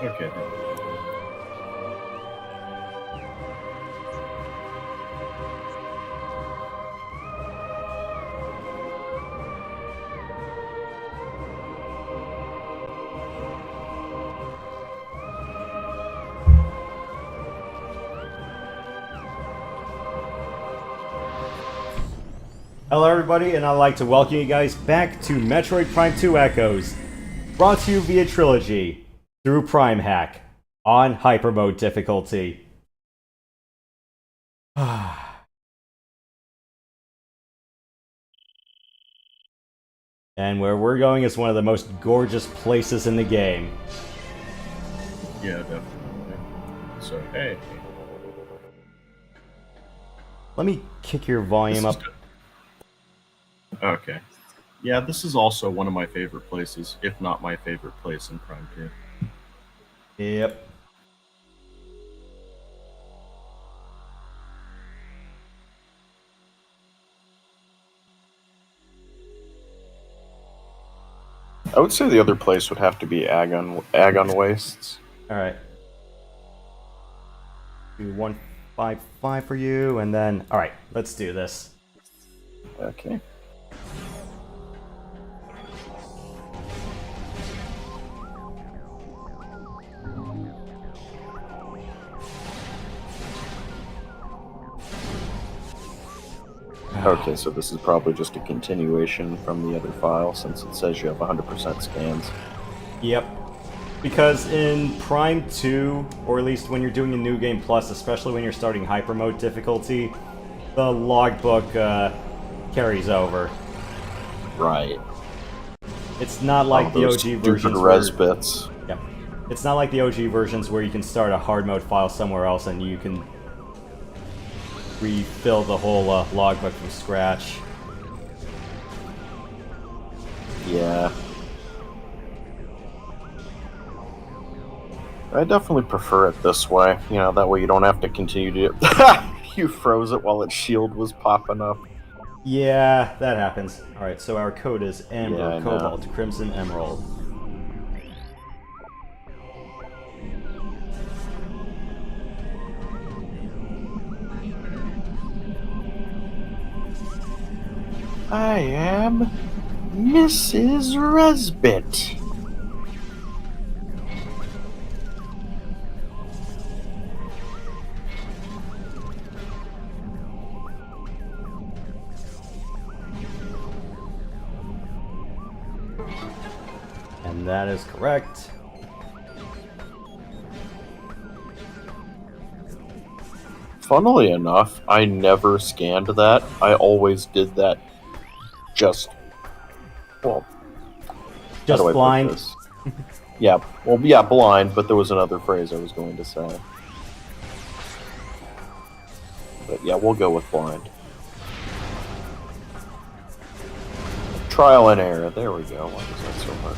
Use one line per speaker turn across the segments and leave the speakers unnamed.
Okay.
Hello everybody, and I'd like to welcome you guys back to Metroid Prime 2 Echoes, brought to you via Trilogy, through PrimeHack, on Hypermode difficulty. And where we're going is one of the most gorgeous places in the game.
Yeah, definitely. So, hey.
Let me kick your volume up.
Okay. Yeah, this is also one of my favorite places, if not my favorite place in Prime 2.
Yep.
I would say the other place would have to be Agon Wastes.
Alright. Do 155 for you, and then... Alright, let's do this.
Okay. Okay, so this is probably just a continuation from the other file, since it says you have 100% scans.
Yep. Because in Prime 2, or at least when you're doing a New Game Plus, especially when you're starting Hypermode difficulty, the logbook carries over.
Right.
It's not like the OG versions
res bits.
Yeah. It's not like the OG versions where you can start a hard mode file somewhere else and you can refill the whole logbook from scratch.
Yeah. I definitely prefer it this way. You know, that way you don't have to continue to... You froze it while its shield was popping up.
Yeah, that happens. Alright, so our code is Amber,
Yeah,
Cobalt, Crimson, Emerald.
I am Mrs. Resbit.
And that is correct.
Funnily enough, I never scanned that. I always did that just
blind.
Yeah, well, yeah, blind, but there was another phrase I was going to say. But yeah, we'll go with blind. Trial and error, there we go. Why is that so hard?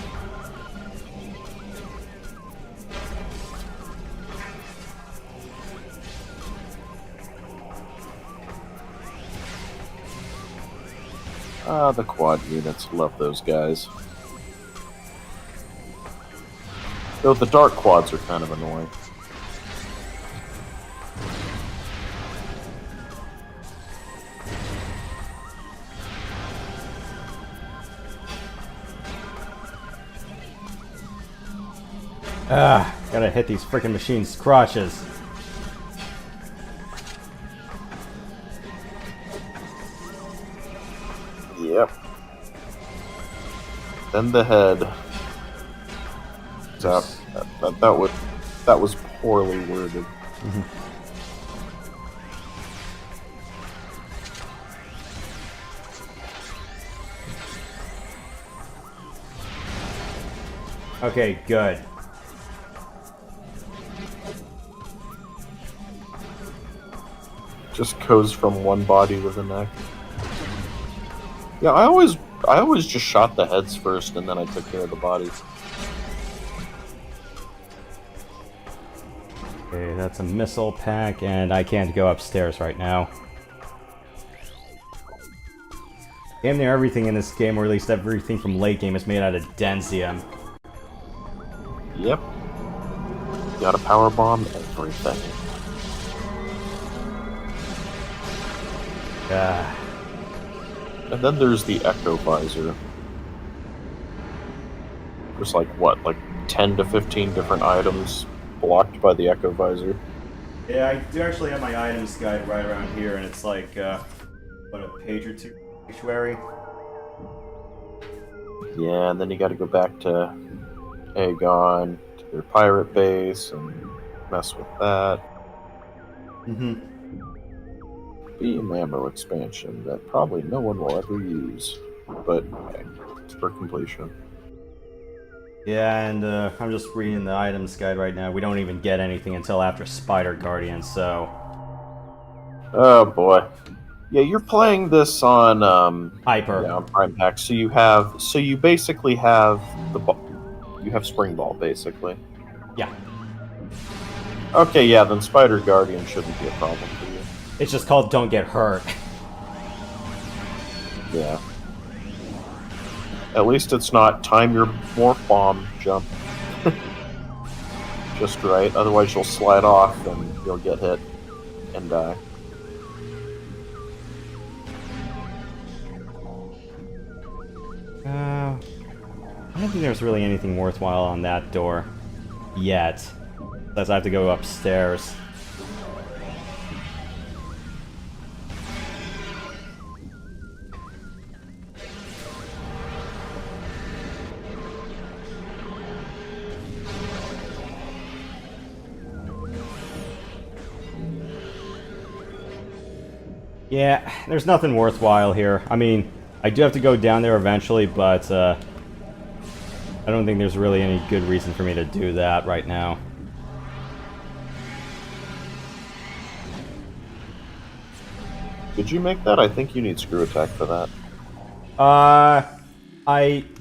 Ah, the quad units, love those guys. Though the dark quads are kind of annoying.
Gotta hit these freaking machines' crotches.
Yep. Then the head. That was poorly worded.
Okay, good.
Just goes from one body to the next. Yeah, I always just shot the heads first, and then I took care of the bodies.
Okay, that's a missile pack, and I can't go upstairs right now. Damn near everything in this game, or at least everything from late game, is made out of densium.
Yep. gotta power bomb everything.
Yeah.
And then there's the Echo Visor. There's like, what, like 10 to 15 different items blocked by the Echo Visor.
Yeah, I do actually have my items guide right around here, and it's like, what, a page or two sanctuary?
Yeah, and then you gotta go back to Aegon, to their pirate base, and mess with that.
Mm-hmm.
Beam ammo expansion that probably no one will ever use. But, hey, it's for completion.
Yeah, and I'm just reading the items guide right now. We don't even get anything until after Spider Guardian, so...
Oh boy. Yeah, you're playing this on
Hyper.
yeah, on PrimeHack. So you basically have you have Spring Ball basically.
Yeah.
Okay, yeah, then Spider Guardian shouldn't be a problem for you.
It's just called Don't Get Hurt.
Yeah. At least it's not time your morph bomb jump just right. Otherwise you'll slide off and you'll get hit and die.
I don't think there's really anything worthwhile on that door yet. Unless I have to go upstairs. Yeah, there's nothing worthwhile here. I mean, I do have to go down there eventually, but I don't think there's really any good reason for me to do that right now.
Did you make that? I think you need screw attack for that.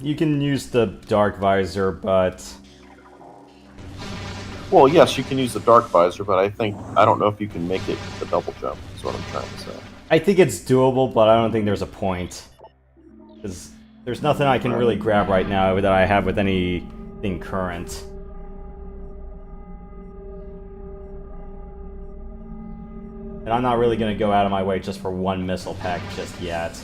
You can use the dark visor, but
Well, yes, you can use the dark visor, but I don't know if you can make it the double jump, is what I'm trying to say.
I think it's doable, but I don't think there's a point. Because there's nothing I can really grab right now that I have with anything current. And I'm not really going to go out of my way just for one missile pack just yet.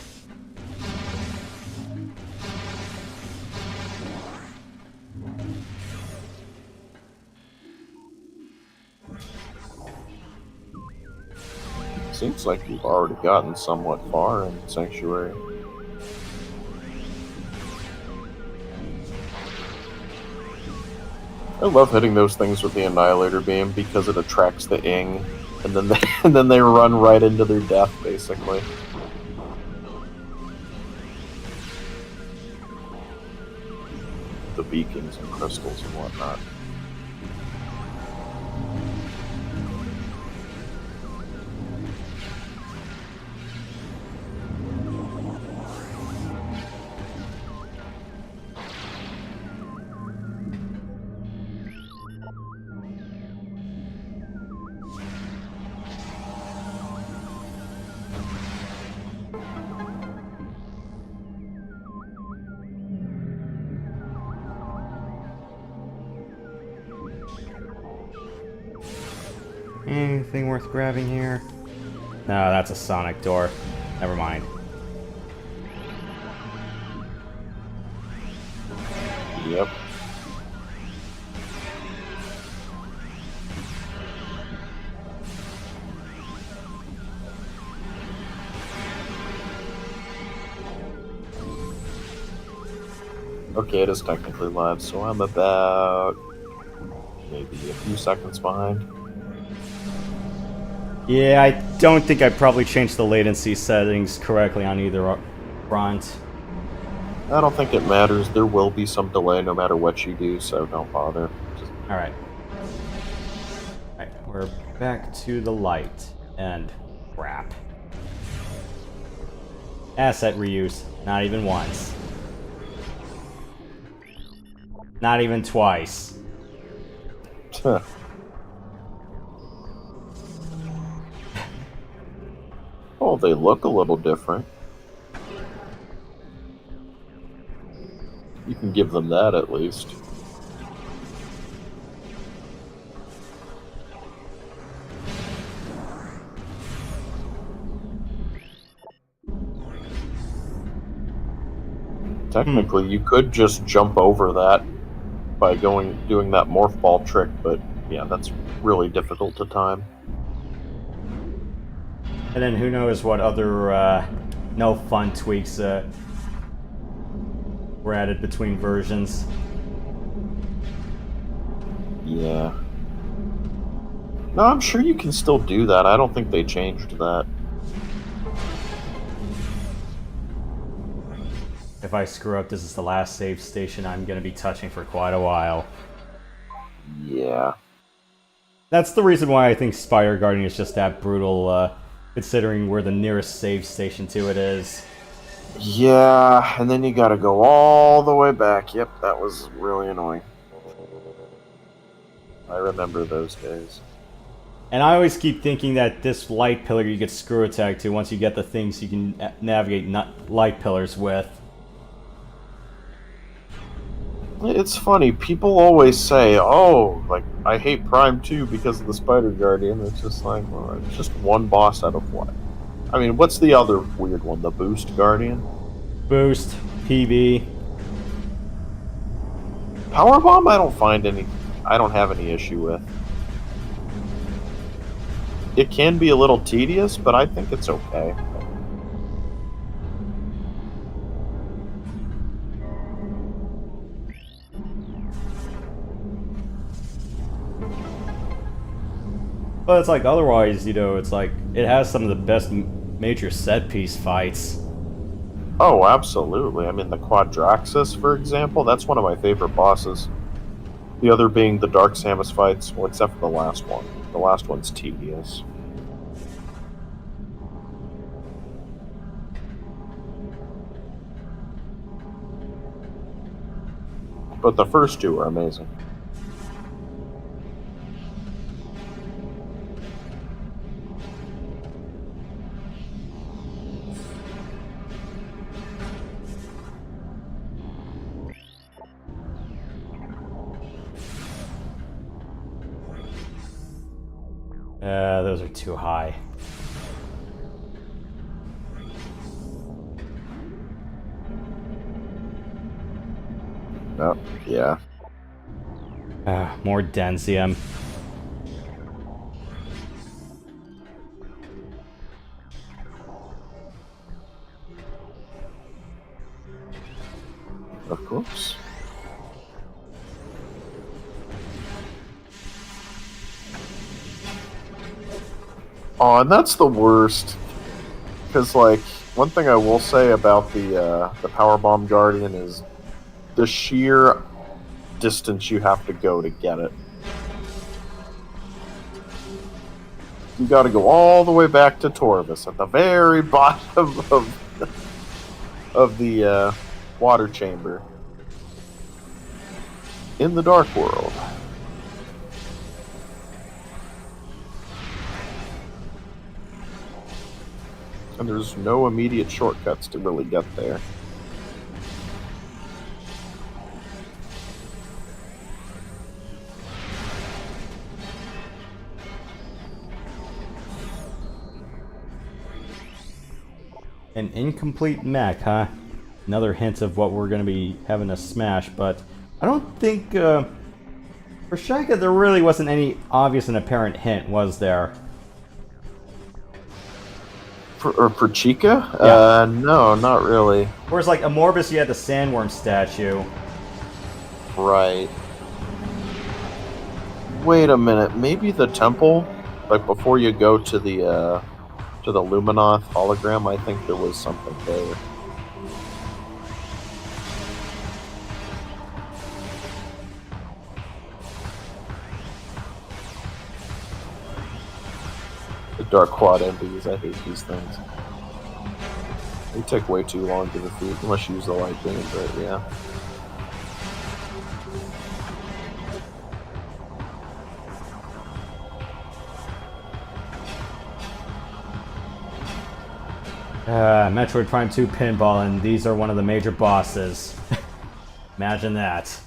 Seems like you've already gotten somewhat far in Sanctuary. I love hitting those things with the Annihilator Beam because it attracts the Ing, and then and then they run right into their death, basically. The beacons and crystals and whatnot.
Anything worth grabbing here? No, that's a Sonic door. Never mind.
Yep. Okay, it is technically live, so I'm about maybe a few seconds behind.
Yeah, I don't think I probably changed the latency settings correctly on either front.
I don't think it matters. There will be some delay no matter what you do, so don't bother.
Alright. Alright, we're back to the light. And crap. Asset reuse. Not even once. Not even twice.
Oh, they look a little different. You can give them that at least. Technically, you could just jump over that by doing that morph ball trick, but yeah, that's really difficult to time.
And then who knows what other no fun tweaks were added between versions.
Yeah. No, I'm sure you can still do that. I don't think they changed that.
If I screw up, this is the last save station I'm going to be touching for quite a while.
Yeah.
That's the reason why I think Spider Guardian is just that brutal, considering where the nearest save station to it is.
Yeah, and then you gotta go all the way back. Yep, that was really annoying. I remember those days.
And I always keep thinking that this light pillar you get screw attack to once you get the things you can navigate light pillars with.
It's funny, people always say, oh, like, I hate Prime 2 because of the Spider Guardian. It's just like, well, it's just one boss out of what? I mean, what's the other weird one? The Boost Guardian?
Boost, PB.
Powerbomb, I don't have any issue with. It can be a little tedious, but I think it's okay.
But it's like, otherwise, you know, it's like, it has some of the best major set piece fights.
Oh, absolutely. I mean, the Quadraxis, for example, that's one of my favorite bosses. The other being the Dark Samus fights, well, except for the last one. The last one's tedious. But the first two are amazing.
Those are too high.
Oh, yeah.
More Densium.
Of course. Oh, and that's the worst. Because, like, one thing I will say about the Powerbomb Guardian is the sheer distance you have to go to get it. You gotta go all the way back to Torvis at the very bottom of the water chamber in the Dark World. And there's no immediate shortcuts to really get there.
An incomplete mech, huh? Another hint of what we're going to be having to smash, but I don't think, for Shaka, there really wasn't any obvious and apparent hint, was there?
For Chica?
Yeah.
No, not really.
Whereas, like, Amorbus, you had the sandworm statue.
Right. Wait a minute, maybe the temple? Like, before you go to the Luminoth hologram, I think there was something there. The Dark Quad MBs, I hate these things. They take way too long to defeat, unless you use the light beam, but yeah.
Metroid Prime 2 Pinball, and these are one of the major bosses. Imagine that.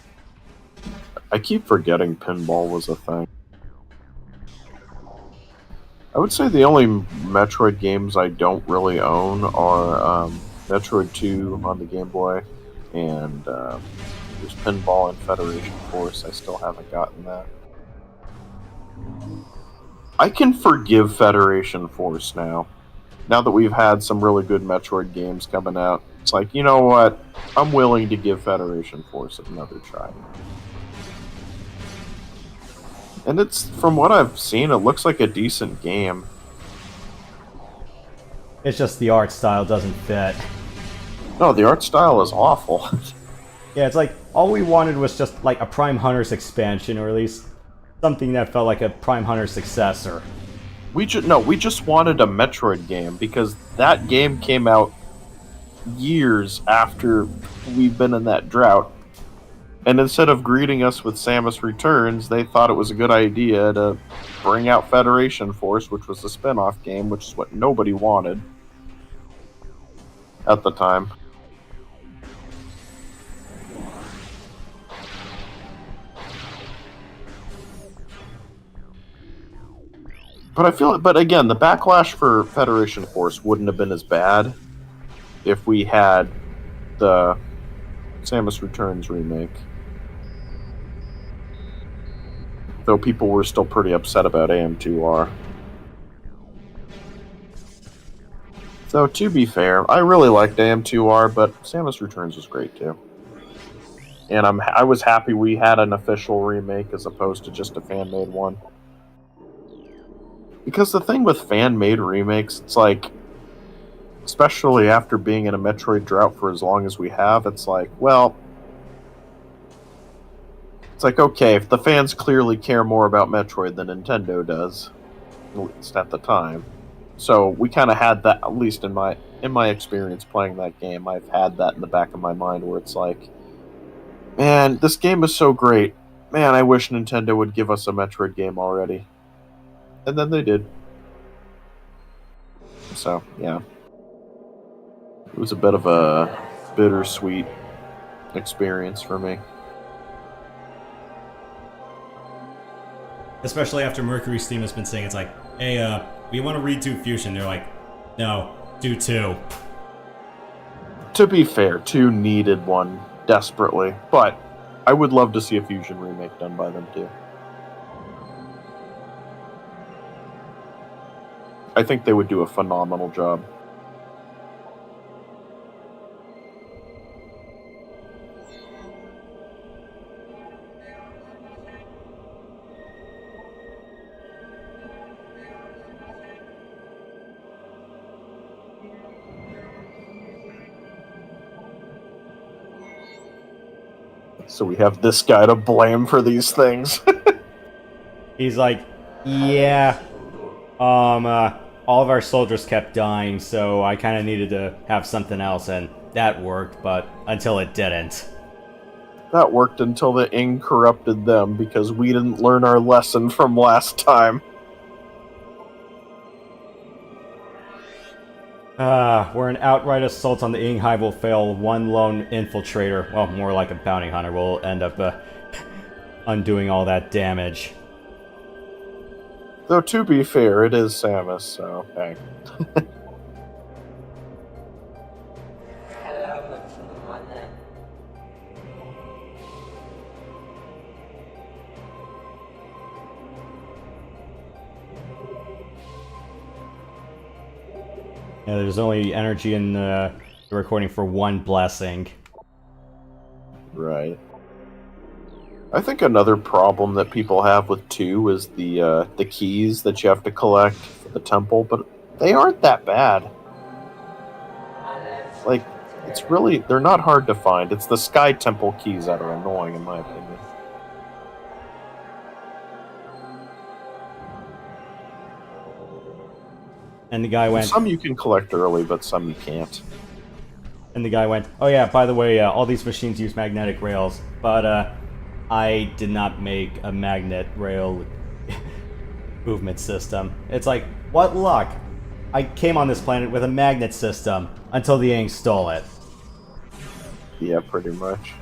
I keep forgetting pinball was a thing. I would say the only Metroid games I don't really own are Metroid 2 on the Game Boy and there's Pinball and Federation Force. I still haven't gotten that. I can forgive Federation Force now. Now that we've had some really good Metroid games coming out, it's like, you know what? I'm willing to give Federation Force another try. And it's, from what I've seen, it looks like a decent game.
It's just the art style doesn't fit.
No, the art style is awful.
Yeah, it's like, all we wanted was just like a Prime Hunters expansion, or at least something that felt like a Prime Hunter successor.
We just wanted a Metroid game, because that game came out years after we've been in that drought. And instead of greeting us with Samus Returns, they thought it was a good idea to bring out Federation Force, which was a spin-off game, which is what nobody wanted at the time. But again, the backlash for Federation Force wouldn't have been as bad if we had the Samus Returns remake. Though people were still pretty upset about AM2R. So, to be fair, I really liked AM2R, but Samus Returns was great too. And I was happy we had an official remake as opposed to just a fan-made one. Because the thing with fan-made remakes, it's like, especially after being in a Metroid drought for as long as we have, it's like, well, it's like, okay, if the fans clearly care more about Metroid than Nintendo does, at least at the time. So we kind of had that, at least in my experience playing that game, I've had that in the back of my mind where it's like, man, this game is so great. Man, I wish Nintendo would give us a Metroid game already. And then they did. So, yeah. It was a bit of a bittersweet experience for me.
Especially after Mercury Steam has been saying, it's like, hey, we want to redo Fusion. They're like, no, do 2.
To be fair, 2 needed one desperately, but I would love to see a Fusion remake done by them too. I think they would do a phenomenal job. So we have this guy to blame for these things.
He's like, yeah, all of our soldiers kept dying, so I kind of needed to have something else, and that worked, but until it didn't.
That worked until the Ing corrupted them, because we didn't learn our lesson from last time.
Where an outright assault on the Ing Hive will fail, one lone infiltrator, well, more like a bounty hunter, will end up undoing all that damage.
Though, to be fair, it is Samus, so, hey.
Yeah, there's only energy in the recording for one blessing.
Right. I think another problem that people have with 2 is the keys that you have to collect for the temple, but they aren't that bad. Like, it's really, they're not hard to find. It's the Sky Temple keys that are annoying, in my opinion.
And the guy went...
Some you can collect early, but some you can't.
And the guy went, oh yeah, by the way, all these machines use magnetic rails, but I did not make a magnet rail movement system. It's like, what luck? I came on this planet with a magnet system until the Ing stole it.
Yeah, pretty much.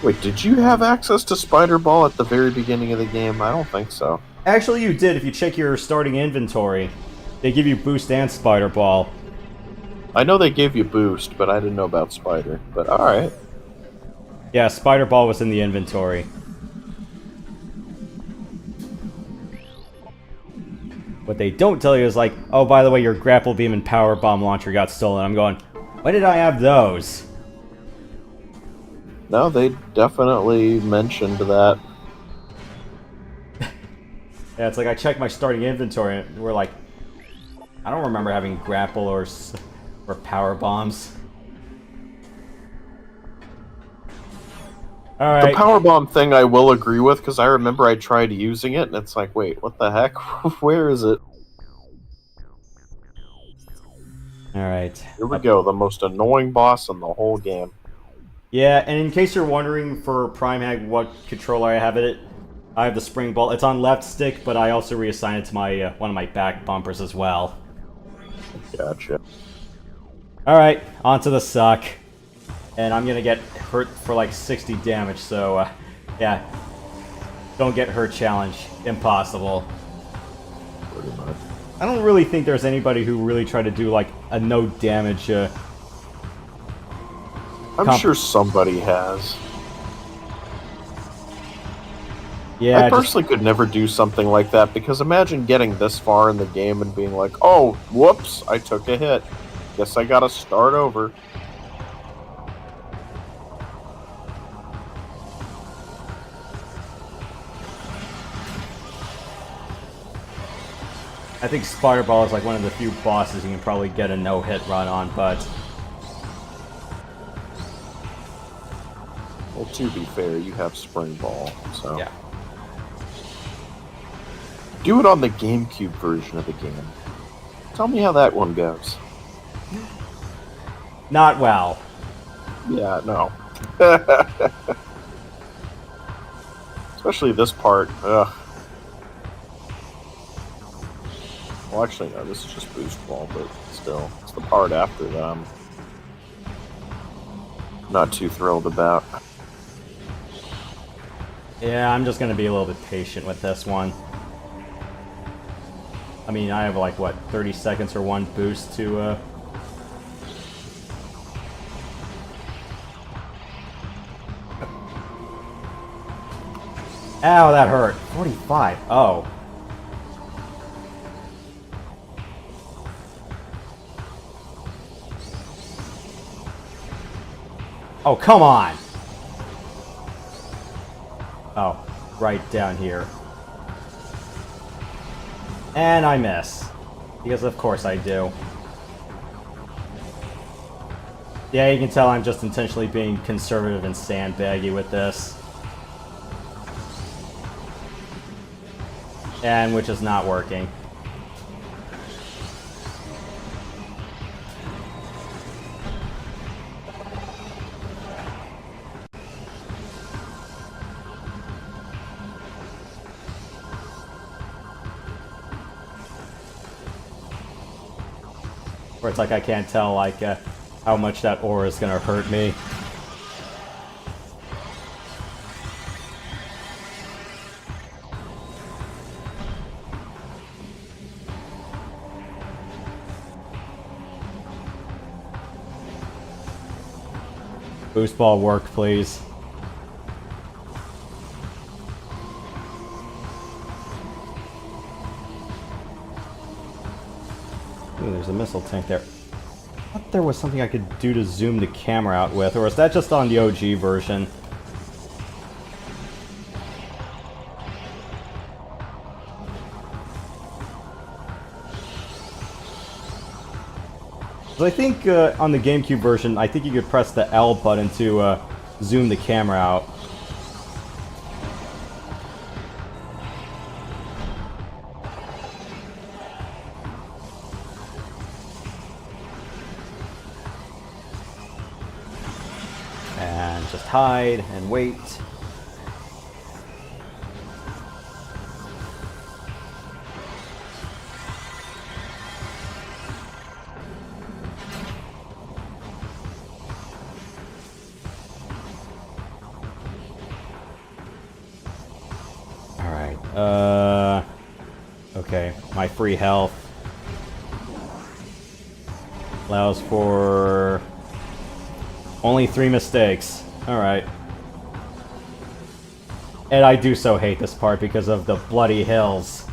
Wait, did you have access to Spider Ball at the very beginning of the game? I don't think so.
Actually, you did. If you check your starting inventory, they give you boost and spider ball.
I know they gave you boost, but I didn't know about spider. But alright.
Yeah, spider ball was in the inventory. What they don't tell you is like, oh, by the way, your grapple beam and power bomb launcher got stolen. I'm going, when did I have those?
No, they definitely mentioned that.
Yeah, it's like I checked my starting inventory and we're like, I don't remember having grapple or power bombs. Alright.
The power bomb thing I will agree with, because I remember I tried using it, and it's like, wait, what the heck? Where is it?
Alright.
Here we go, the most annoying boss in the whole game.
Yeah, and in case you're wondering for PrimeHack what controller I have it, I have the spring ball. It's on left stick, but I also reassign it to my one of my back bumpers as well.
Gotcha.
Alright, onto the suck. And I'm gonna get hurt for like 60 damage, so yeah. Don't get hurt challenge. Impossible.
Pretty much.
I don't really think there's anybody who really tried to do like a no damage
I'm sure somebody has.
Yeah,
I personally could never do something like that, because imagine getting this far in the game and being like, oh, whoops, I took a hit. Guess I gotta start over.
I think Spider Ball is like one of the few bosses you can probably get a no-hit run on, but...
Well, to be fair, you have Spring Ball, so...
Yeah.
Do it on the GameCube version of the game. Tell me how that one goes.
Not well.
Yeah, no. Especially this part. Ugh. Well, actually, no, this is just Boost Ball, but still. It's the part after that I'm not too thrilled about.
Yeah, I'm just gonna be a little bit patient with this one. I mean, I have like, what, 30 seconds or one boost to, Ow, that hurt. 45. Oh. Oh, come on! Oh, right down here. And I miss. Because of course I do. Yeah, you can tell I'm just intentionally being conservative and sandbaggy with this. And which is not working. Where it's like I can't tell like how much that aura is gonna hurt me. Boost ball work, please. Ooh, there's a missile tank there. I thought there was something I could do to zoom the camera out with, or is that just on the OG version? So I think on the GameCube version, I think you could press the L button to zoom the camera out. And just hide and wait. Alright, my free health. Allows for only 3 mistakes. Alright. And I do so hate this part because of the bloody hills.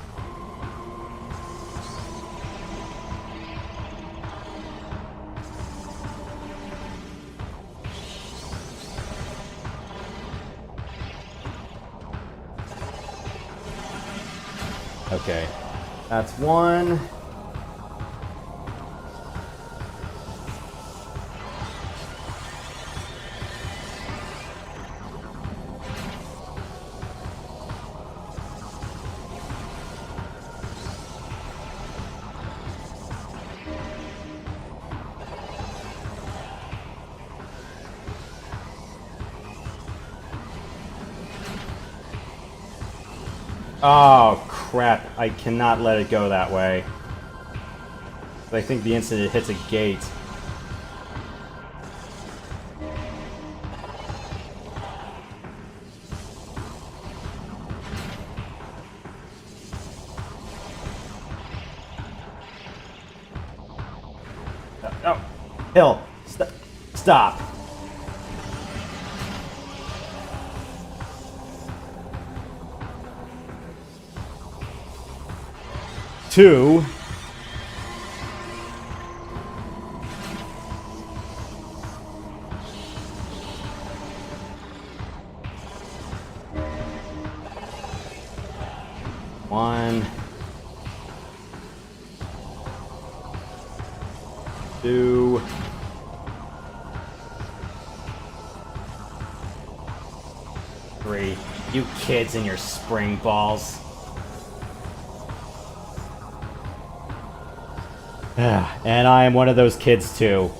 Okay, that's one. Oh, crap. I cannot let it go that way. I think the instant it hits a gate. No. Hill. Stop. Two. One. Two. Three. You kids and your spring balls. And I am one of those kids too.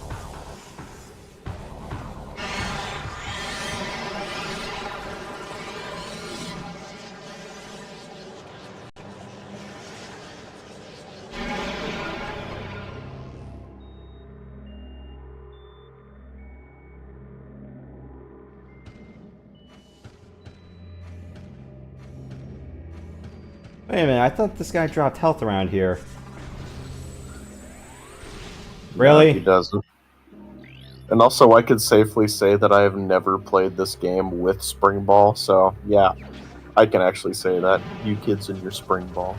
Wait a minute, I thought this guy dropped health around here. Really?
No, he doesn't. And also, I could safely say that I have never played this game with Spring Ball, so yeah, I can actually say that. You kids and your Spring Ball.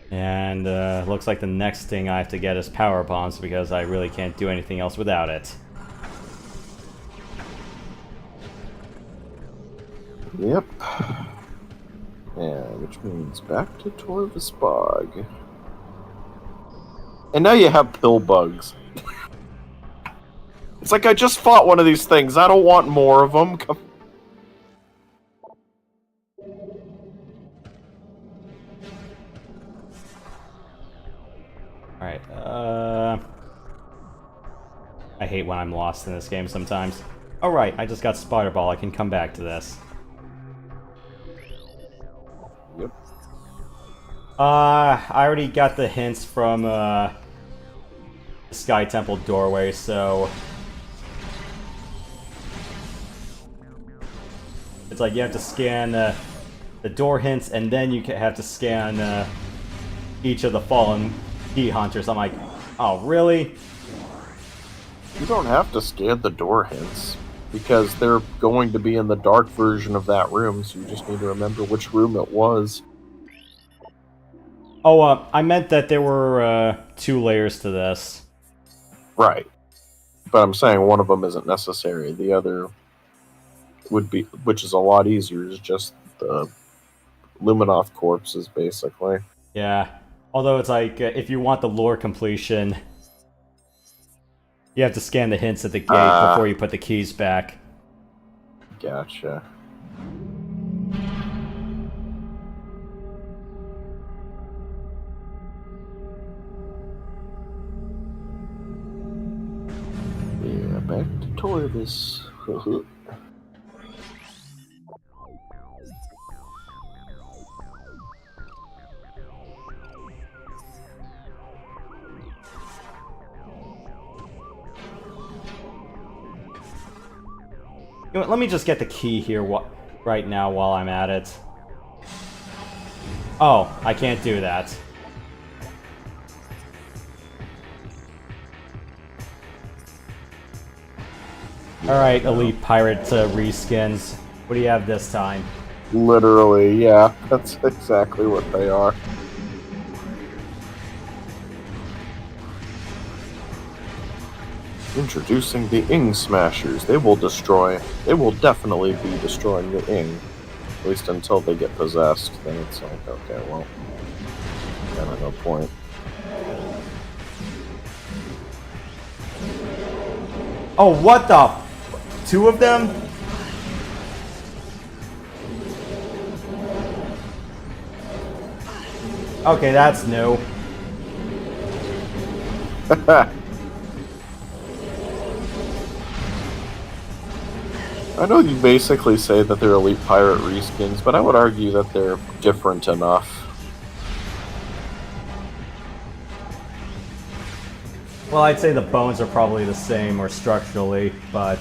And looks like the next thing I have to get is power bombs because I really can't do anything else without it.
Yep. Yeah, which means back to Torvus Bog. And now you have pill bugs. It's like I just fought one of these things. I don't want more of them.
Alright, I hate when I'm lost in this game sometimes. Alright, I just got Spider Ball. I can come back to this.
Yep.
I already got the hints from, the Sky Temple doorway, so... It's like you have to scan, the door hints, and then you have to scan, each of the fallen key hunters. I'm like, oh, really?
You don't have to scan the door hints, because they're going to be in the dark version of that room, so you just need to remember which room it was.
Oh, I meant that there were, 2 layers to this.
Right. But I'm saying one of them isn't necessary. The other would be, which is a lot easier, is just the Luminoth corpses, basically.
Yeah. Although it's like, if you want the lore completion, you have to scan the hints at the gate before you put the keys back.
Gotcha. Yeah, back to Torvus.
know what, let me just get the key here right now while I'm at it. Oh, I can't do that. Alright, Elite Pirate reskins. What do you have this time?
Literally, yeah. That's exactly what they are. Introducing the Ing Smashers. They will definitely be destroying the Ing. At least until they get possessed. Then it's like, okay, well, kind of no point.
Oh, what the? Two of them? Okay, that's new.
I know you basically say that they're Elite Pirate reskins, but I would argue that they're different enough.
Well, I'd say the bones are probably the same, or structurally, but...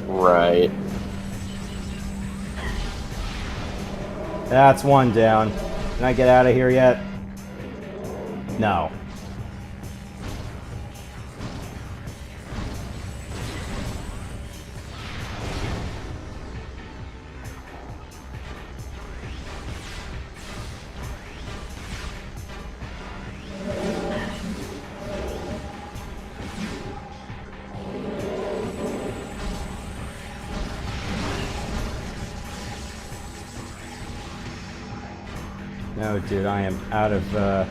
Right.
That's one down. Can I get out of here yet? No. No, dude, I am out of,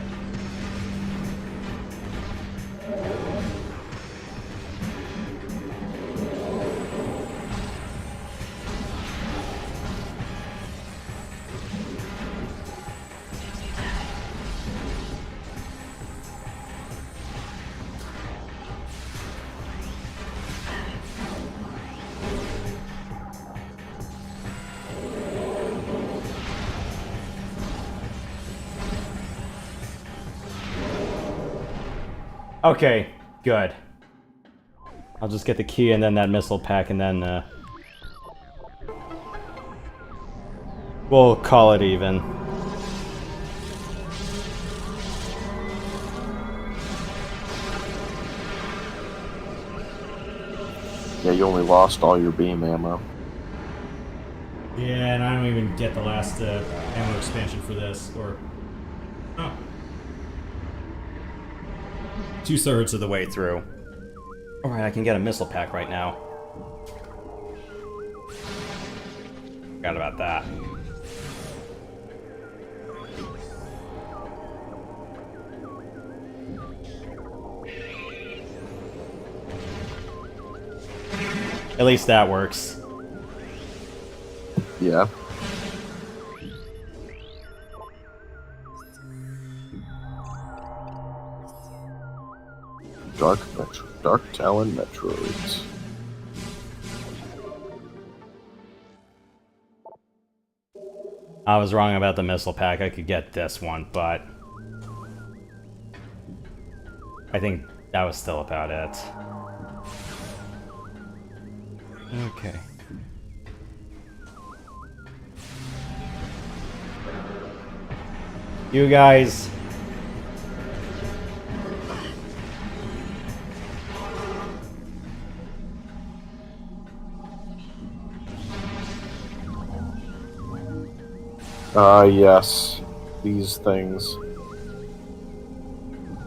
Okay, good. I'll just get the key and then that missile pack and then, we'll call it even.
Yeah, you only lost all your beam ammo.
Yeah, and I don't even get the last, ammo expansion for this, or... Oh. 2/3 of the way through. Alright, I can get a missile pack right now. Forgot about that. At least that works.
Yeah. Dark Talon Metroids.
I was wrong about the missile pack. I could get this one, but I think that was still about it. Okay. You guys.
Yes. These things.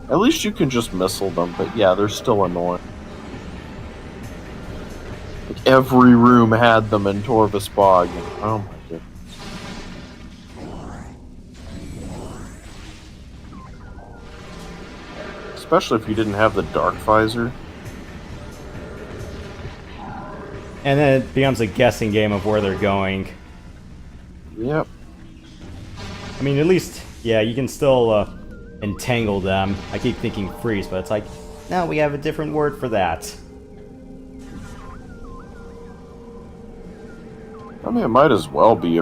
At least you can just missile them, but yeah, they're still annoying. Like every room had them in Torvus Bog. Oh my goodness. Especially if you didn't have the Dark Visor.
And then it becomes a guessing game of where they're going.
Yep.
I mean, at least, yeah, you can still entangle them. I keep thinking freeze, but it's like, no, we have a different word for that.
I mean, it might as well be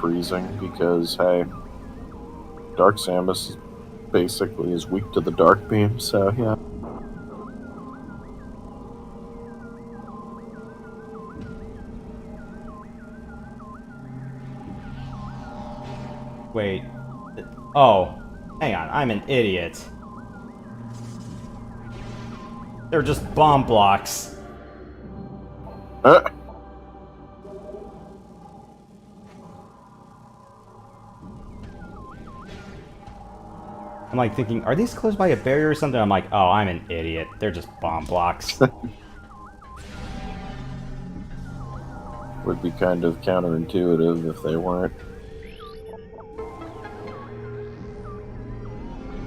freezing because, hey, Dark Samus basically is weak to the Dark Beam, so yeah.
Wait. Oh. Hang on, I'm an idiot. They're just bomb blocks.
Uh,
I'm like thinking, are these closed by a barrier or something? I'm like, oh, I'm an idiot. They're just bomb blocks.
would be kind of counterintuitive if they weren't.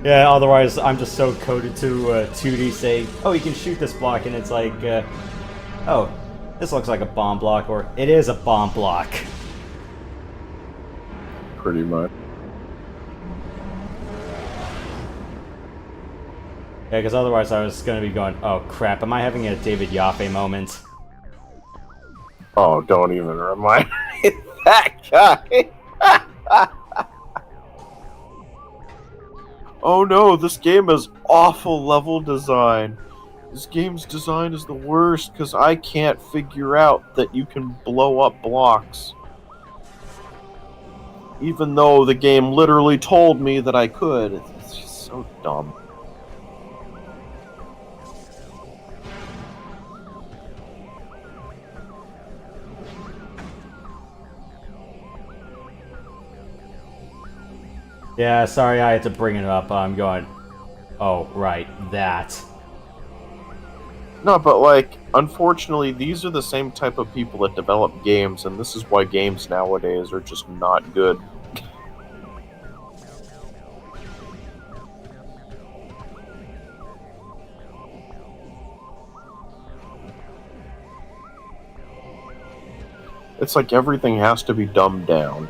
Yeah, otherwise I'm just so coded to 2D say, oh, you can shoot this block, and it's like, oh, this looks like a bomb block, or it is a bomb block.
Pretty much.
Yeah, because otherwise I was going to be going, oh crap, am I having a David Yaffe moment?
Oh, don't even remind me of that guy. Oh no, this game has awful level design. This game's design is the worst because I can't figure out that you can blow up blocks. Even though the game literally told me that I could. It's just so dumb.
Yeah, sorry I had to bring it up. I'm going, oh, right, that.
No, but like, unfortunately, these are the same type of people that develop games, and this is why games nowadays are just not good. It's like everything has to be dumbed down,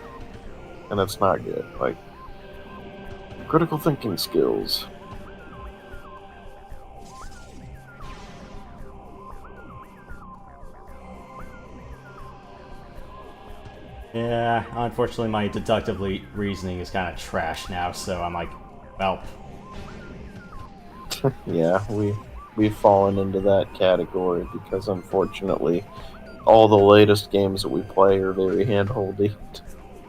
and that's not good. Like, critical thinking skills.
Yeah, unfortunately my deductive reasoning is kind of trash now, so I'm like, well.
Yeah, we've fallen into that category because unfortunately all the latest games that we play are very handholdy.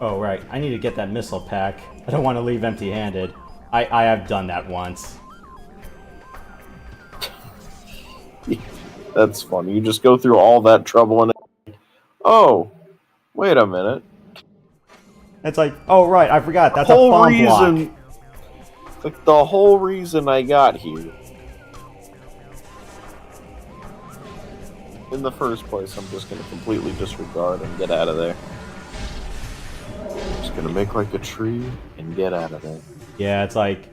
Oh, right, I need to get that missile pack. I don't want to leave empty-handed. I have done that once.
That's funny. You just go through all that trouble and oh, wait a minute.
It's like, oh right, I forgot, that's a
whole
bomb
reason,
block.
like the whole reason I got here in the first place, I'm just gonna completely disregard and get out of there. Just gonna make like a tree and get out of there.
Yeah, it's like,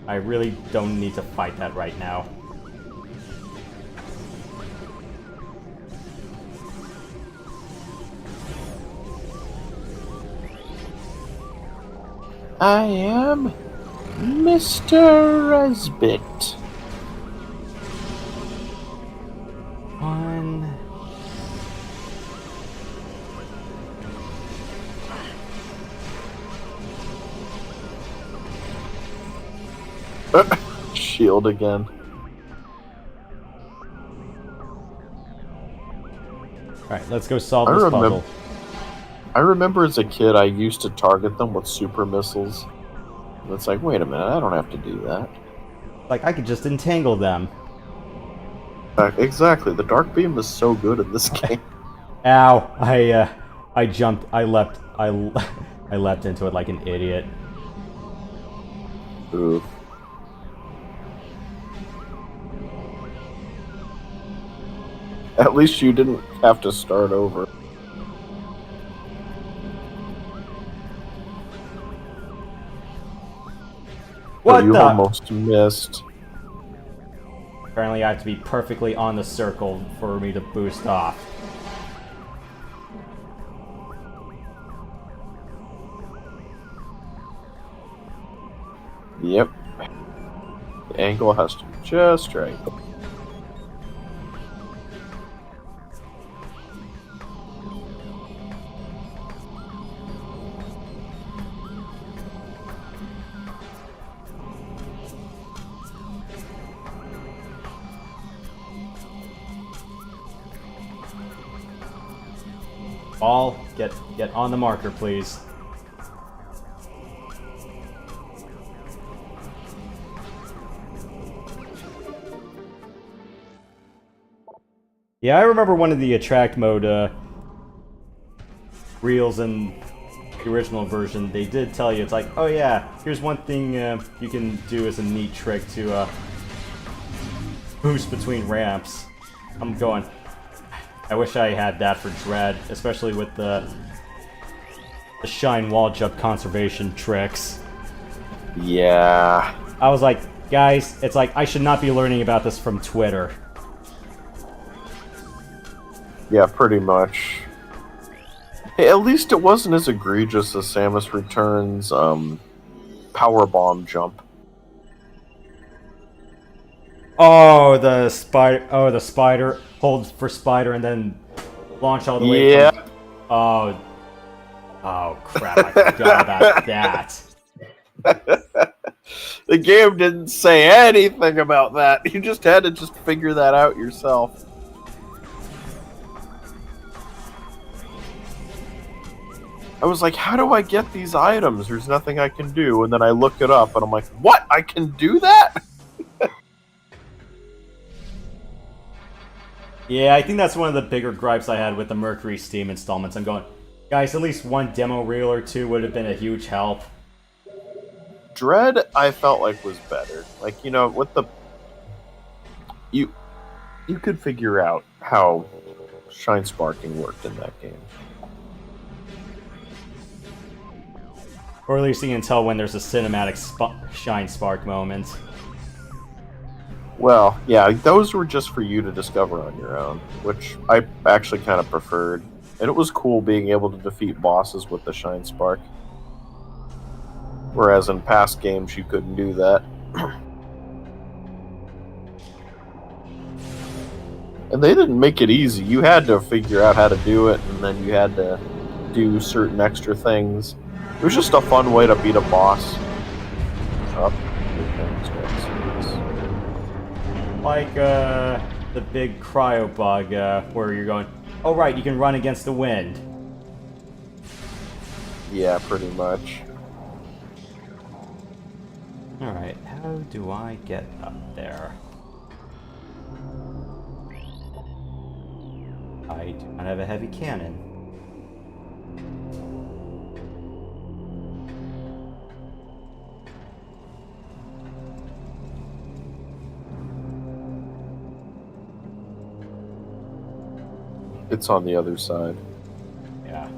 I really don't need to fight that right now.
I am Mr. Resbit.
One.
Shield again.
Alright, let's go solve this puzzle.
I remember as a kid I used to target them with super missiles. And it's like, wait a minute, I don't have to do that.
Like, I could just entangle them.
Exactly, the Dark Beam is so good in this game.
Ow! I jumped, I leapt into it like an idiot.
Oof. At least you didn't have to start over.
What
you
the?
almost missed.
Apparently I have to be perfectly on the circle for me to boost off.
Yep. The angle has to be just right.
Ball, get on the marker, please. Yeah, I remember one of the attract mode reels in the original version. They did tell you, it's like, oh yeah, here's one thing you can do as a neat trick to boost between ramps. I'm going, I wish I had that for Dread, especially with the shine wall jump conservation tricks.
Yeah.
I was like, guys, it's like, I should not be learning about this from Twitter.
Yeah, pretty much. Hey, at least it wasn't as egregious as Samus Returns' power bomb jump.
Oh, the spider! Oh, the spider hold for spider and then launch all the way.
Yeah.
From... Oh crap! I forgot about that.
The game didn't say anything about that. You just had to just figure that out yourself. I was like, how do I get these items? There's nothing I can do. And then I look it up and I'm like, what? I can do that?
Yeah, I think that's one of the bigger gripes I had with the Mercury Steam installments. I'm going, guys, at least one demo reel or two would have been a huge help.
Dread, I felt like was better. Like, you know, with the... You could figure out how shine sparking worked in that game.
Or at least you can tell when there's a cinematic shine spark moment.
Well, yeah, those were just for you to discover on your own, which I actually kind of preferred. And it was cool being able to defeat bosses with the shine spark. Whereas in past games, you couldn't do that. And they didn't make it easy. You had to figure out how to do it, and then you had to do certain extra things. It was just a fun way to beat a boss.
Like the big cryo bug where you're going, oh right, you can run against the wind.
Yeah, pretty much.
Alright, how do I get up there? I do not have a heavy cannon.
It's on the other side.
Yeah.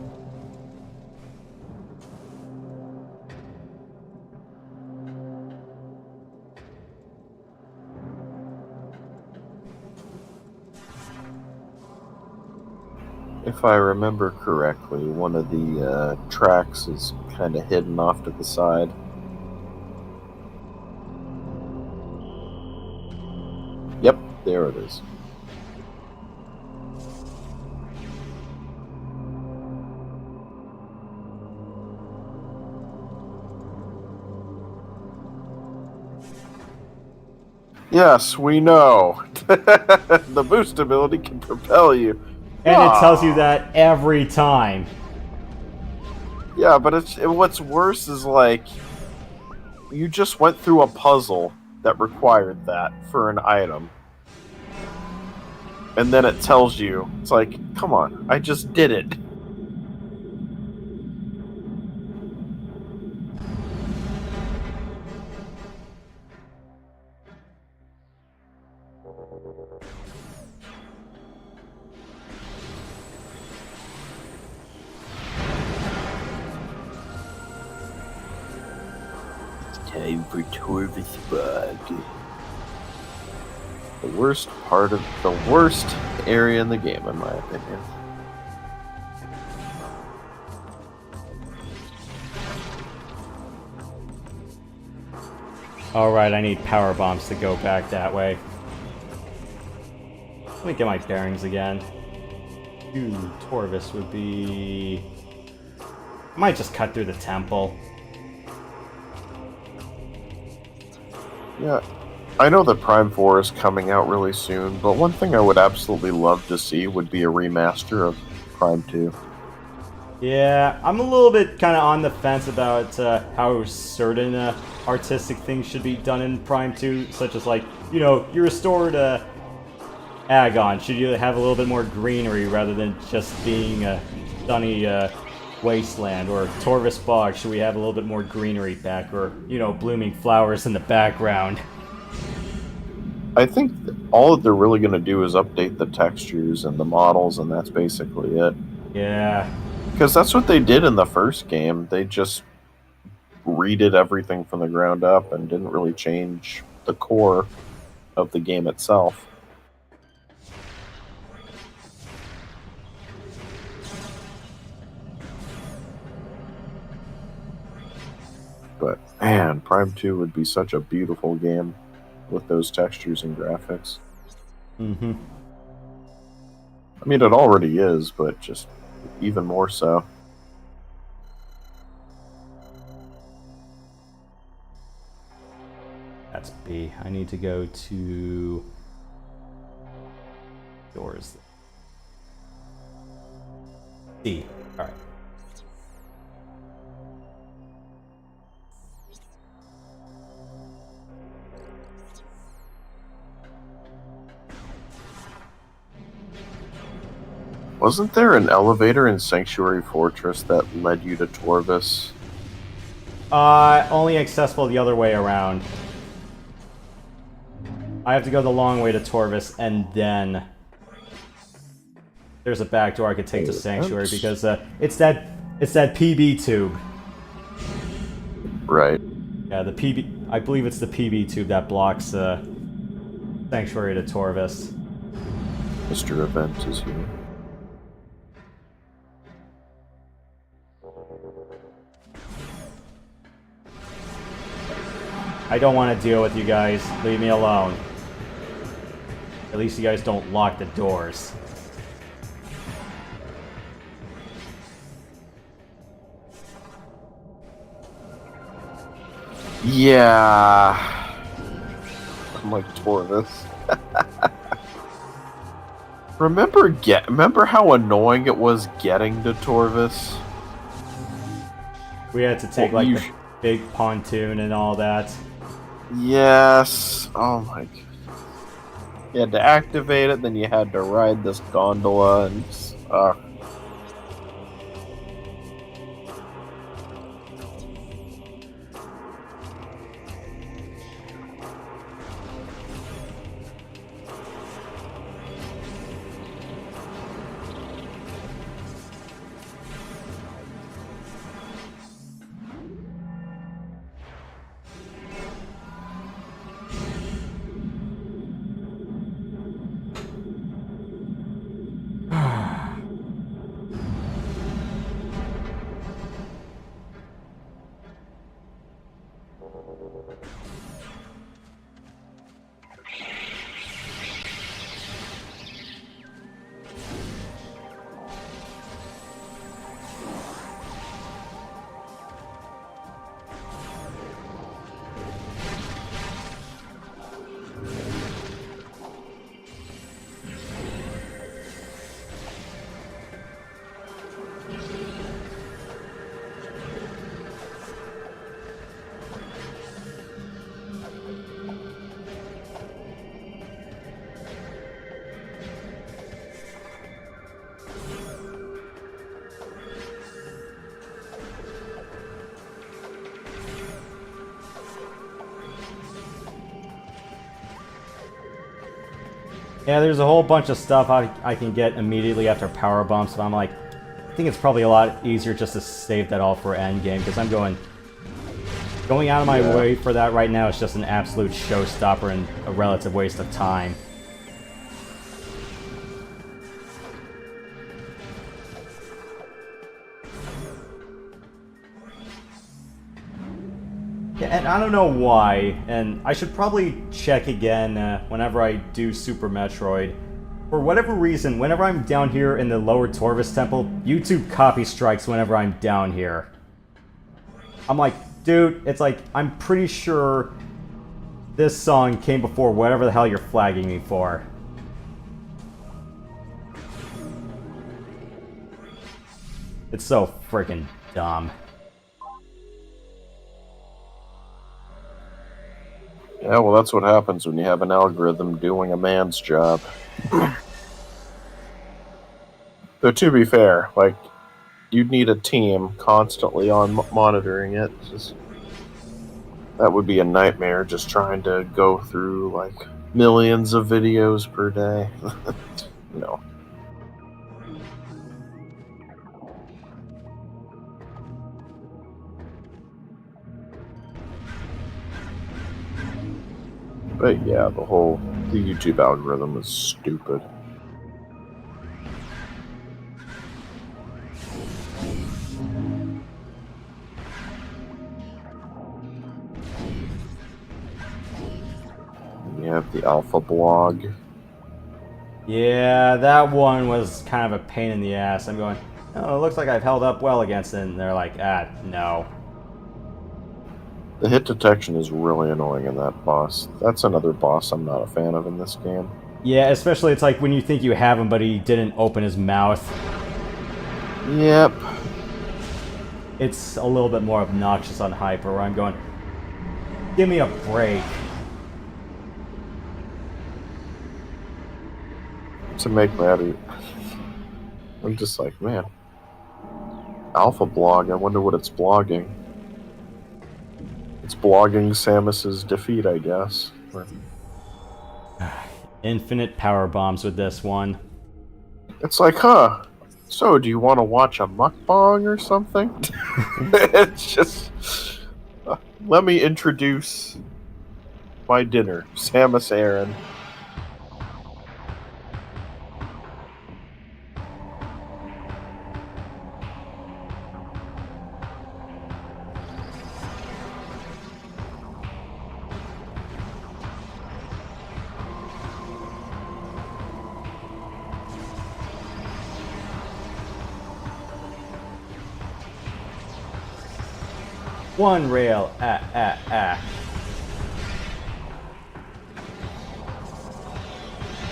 If I remember correctly, one of the tracks is kind of hidden off to the side. Yep, there it is. Yes, we know. The boost ability can propel you.
And it tells you that every time.
Yeah, but what's worse is like you just went through a puzzle that required that for an item. And then it tells you, it's like, come on, I just did it. Time for Torvis Bug. The worst part of the worst area in the game, in my opinion.
Alright, I need power bombs to go back that way. Let me get my bearings again. Torvis would be... I might just cut through the temple.
Yeah, I know that Prime 4 is coming out really soon, but one thing I would absolutely love to see would be a remaster of Prime 2.
Yeah, I'm a little bit kind of on the fence about how certain artistic things should be done in Prime 2, such as, like, you know, you restored Agon, should you have a little bit more greenery rather than just being a sunny wasteland? Or Torvis Bog, should we have a little bit more greenery back? Or, you know, blooming flowers in the background?
I think all that they're really going to do is update the textures and the models, and that's basically it.
Yeah.
Because that's what they did in the first game. They just redid everything from the ground up and didn't really change the core of the game itself. But man, Prime 2 would be such a beautiful game with those textures and graphics.
Mm-hmm.
I mean, it already is, but just even more so.
That's B. I need to go to... Doors. D. Alright.
Wasn't there an elevator in Sanctuary Fortress that led you to Torvis?
Only accessible the other way around. I have to go the long way to Torvis, and then there's a back door I could take to Sanctuary because it's that PB tube.
Right.
Yeah, the PB. I believe it's the PB tube that blocks Sanctuary to Torvis.
Mr. Event is here.
I don't want to deal with you guys. Leave me alone. At least you guys don't lock the doors.
Yeah. I'm like Torvis. Remember how annoying it was getting to Torvis?
We had to take the big pontoon and all that.
Yes. Oh my god. You had to activate it, then you had to ride this gondola, and
Yeah, there's a whole bunch of stuff I can get immediately after power bumps, but I'm like, I think it's probably a lot easier just to save that all for endgame, because I'm going out of my way for that right now is just an absolute showstopper and a relative waste of time. Yeah, and I don't know why, and I should probably check again whenever I do Super Metroid. For whatever reason, whenever I'm down here in the lower Torvis Temple, YouTube copy strikes whenever I'm down here. I'm like, dude, it's like, I'm pretty sure this song came before whatever the hell you're flagging me for. It's so freaking dumb.
Yeah, well, that's what happens when you have an algorithm doing a man's job. Though, to be fair, like, you'd need a team constantly on monitoring it. That would be a nightmare, just trying to go through, like, millions of videos per day. No. But yeah, the YouTube algorithm is stupid. You have the alpha blog.
Yeah, that one was kind of a pain in the ass. I'm going, oh, it looks like I've held up well against it, and they're like, no.
The hit detection is really annoying in that boss. That's another boss I'm not a fan of in this game.
Yeah, especially it's like when you think you have him, but he didn't open his mouth.
Yep.
It's a little bit more obnoxious on Hyper, where I'm going, give me a break.
To make matter, I'm just like, man, alpha blog, I wonder what it's blogging. It's blogging Samus's defeat, I guess.
Infinite power bombs with this one.
It's like, huh, so do you want to watch a mukbang or something? It's just, let me introduce my dinner, Samus Aran.
One rail,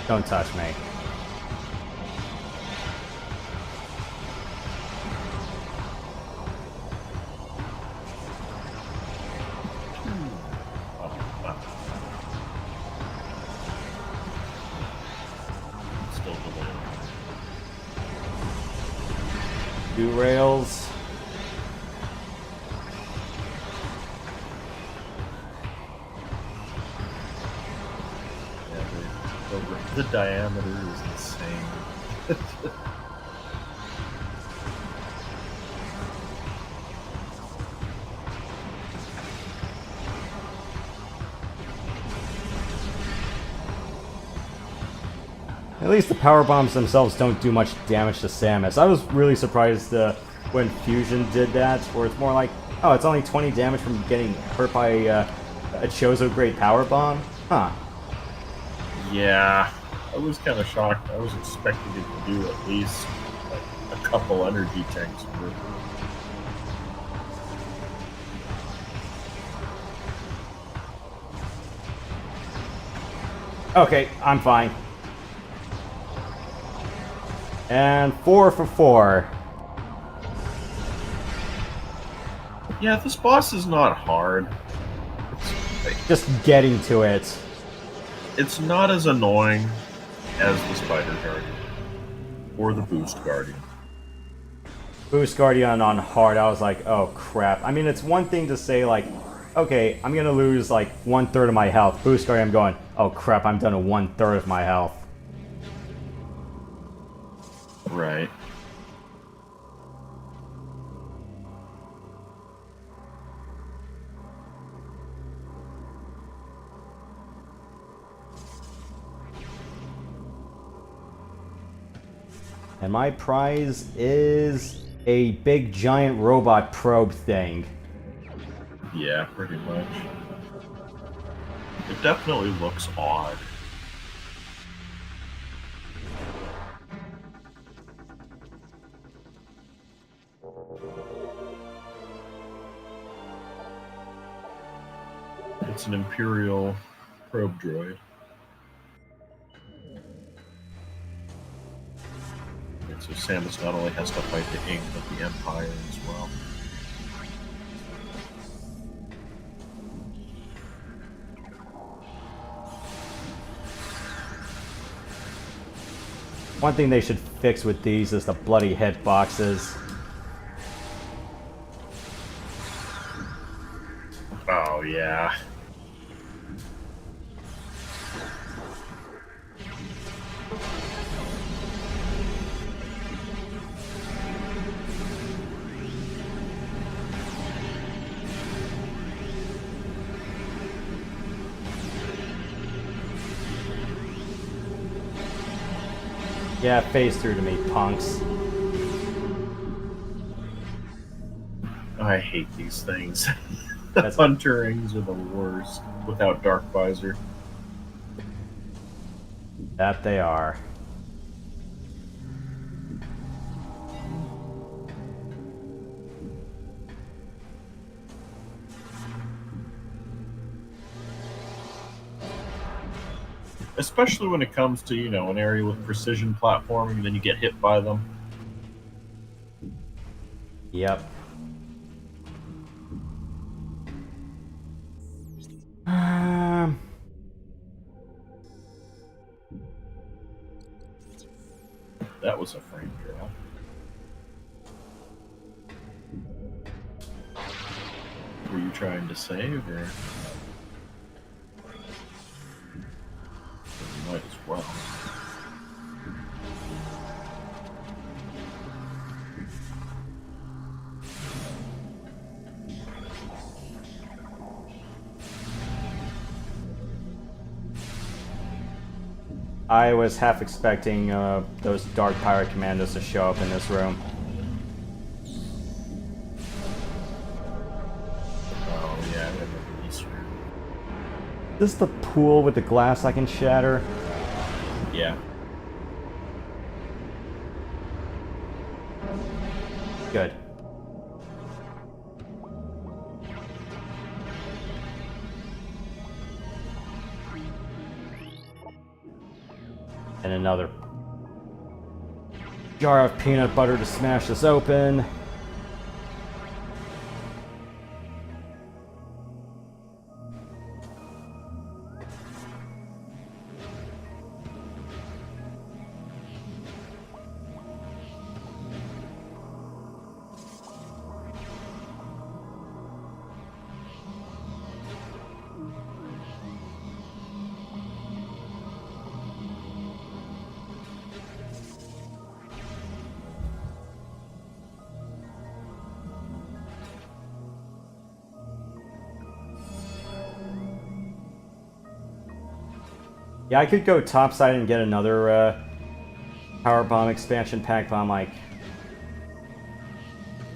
Don't touch me.
Still delayed.
2 rails.
The diameter is insane.
At least the power bombs themselves don't do much damage to Samus. I was really surprised when Fusion did that, where it's more like, oh, it's only 20 damage from getting hurt by a Chozo Great Power Bomb? Huh.
Yeah, I was kind of shocked. I was expecting it to do at least like a couple energy tanks worth.
Okay, I'm fine. And 4 for 4.
Yeah, this boss is not hard.
Just getting to it.
It's not as annoying as the Spider Guardian or the Boost Guardian.
Boost Guardian on hard, I was like, oh crap. I mean, it's one thing to say like, okay, I'm gonna lose like 1/3 of my health. Boost Guardian, I'm going, oh crap, I'm down to 1/3 of my health.
Right.
And my prize is a big giant robot probe thing.
Yeah, pretty much. It definitely looks odd. It's an Imperial probe droid. And so Samus not only has to fight the Ing, but the Empire as well.
One thing they should fix with these is the bloody hitboxes.
Oh, yeah.
Yeah, phase through to me, punks.
I hate these things.
That's-
Hunter rings are the worst without Dark Visor.
That they are.
Especially when it comes to, you know, an area with precision platforming, and then you get hit by them.
Yep.
That was a frame drop. Were you trying to save, or? You might as well.
I was half expecting those Dark Pirate Commandos to show up in this room.
Oh, yeah, I remember these.
Is this the pool with the glass I can shatter?
Yeah.
Good. And another jar of peanut butter to smash this open. Yeah, I could go topside and get another power bomb expansion pack, but I'm like,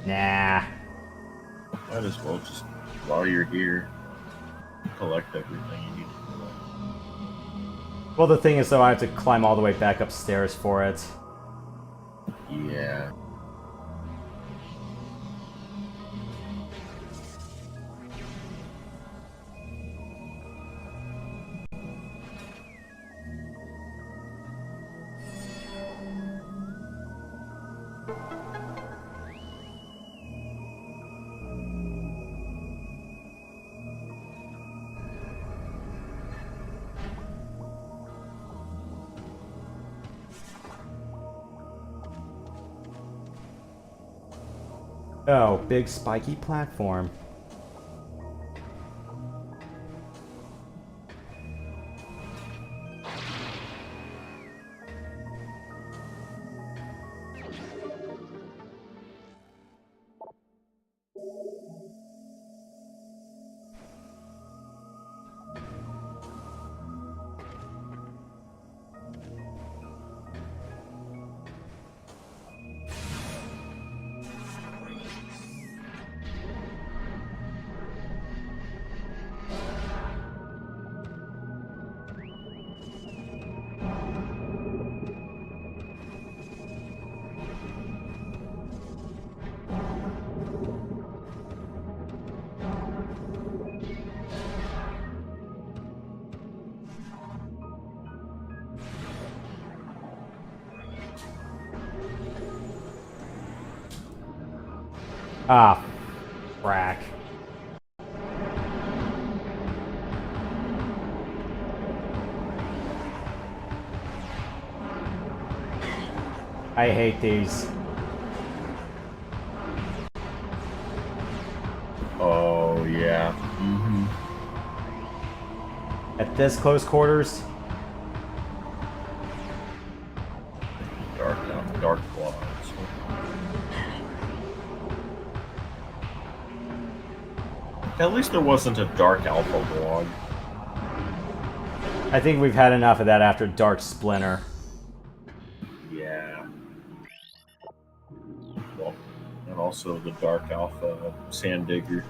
nah.
Might as well just, while you're here, collect everything you need to collect.
Well, the thing is, though, I have to climb all the way back upstairs for it.
Yeah.
Oh, big spiky platform. Ah, frack. I hate these.
Oh, yeah. Mm-hmm.
At this close quarters,
Dark claws. At least there wasn't a Dark Alpha log.
I think we've had enough of that after Dark Splinter.
Yeah. Well, and also the Dark Alpha Sand Digger.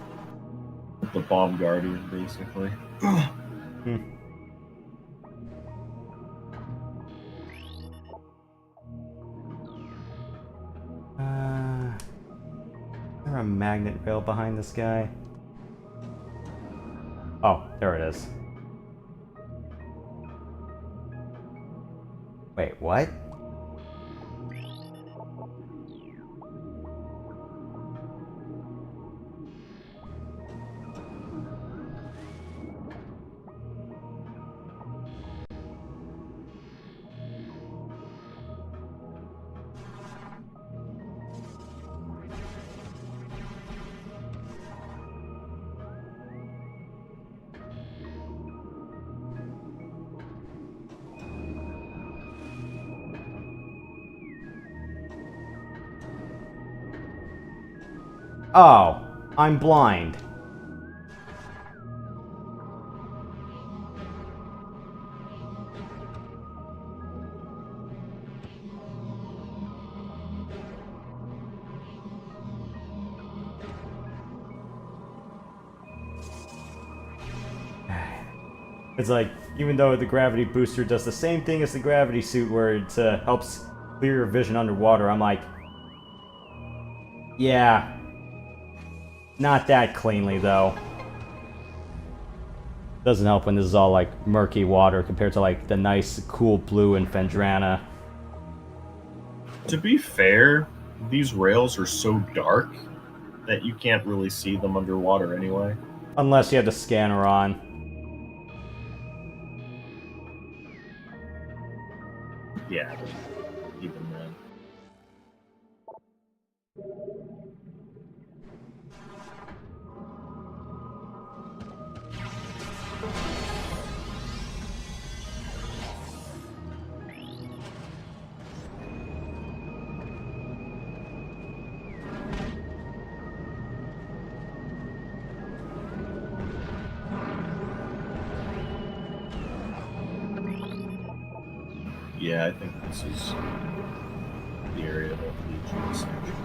The Bomb Guardian, basically.
Hmm. Is there a magnet rail behind this guy? Oh, there it is. Wait, what? Oh, I'm blind. It's like, even though the gravity booster does the same thing as the gravity suit where it helps clear your vision underwater, I'm like, yeah, not that cleanly though. Doesn't help when this is all like murky water compared to like the nice cool blue in Fendrana.
To be fair, these rails are so dark that you can't really see them underwater anyway.
Unless you have the scanner on.
Yeah, even then. Yeah, I think this is the area that leads you to Sanctuary.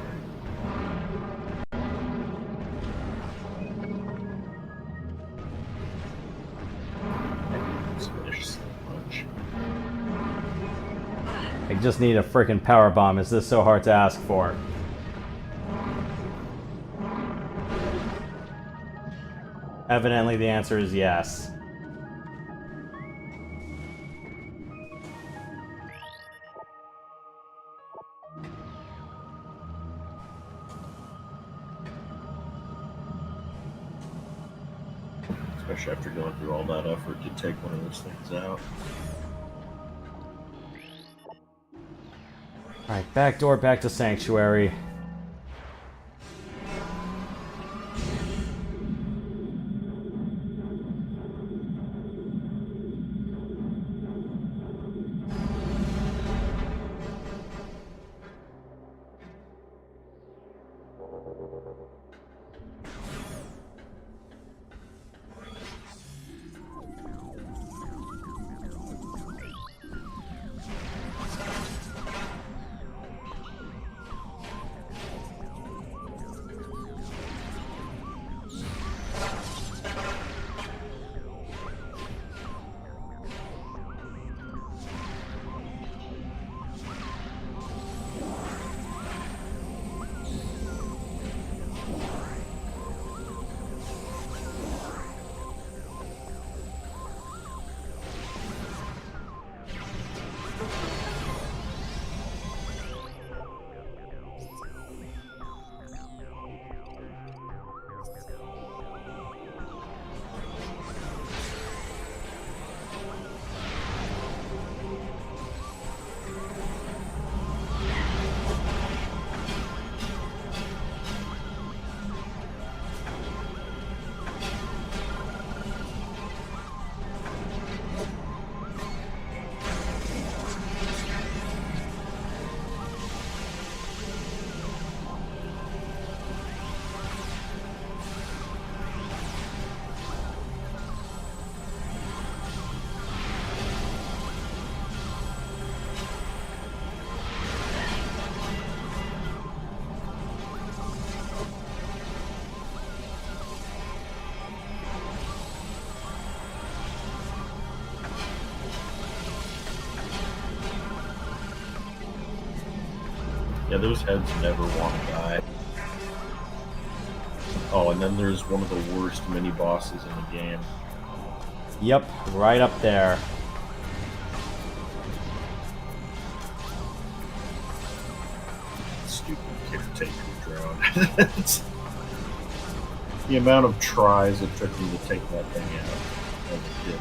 Let's finish so much.
I just need a freaking power bomb. Is this so hard to ask for? Evidently the answer is yes.
Especially after going through all that effort to take one of those things out.
Alright, back door, back to Sanctuary.
Yeah, those heads never want to die. Oh, and then there's one of the worst mini bosses in the game.
Yep, right up there.
Stupid caretaker drone. The amount of tries it took me to take that thing out as a kid.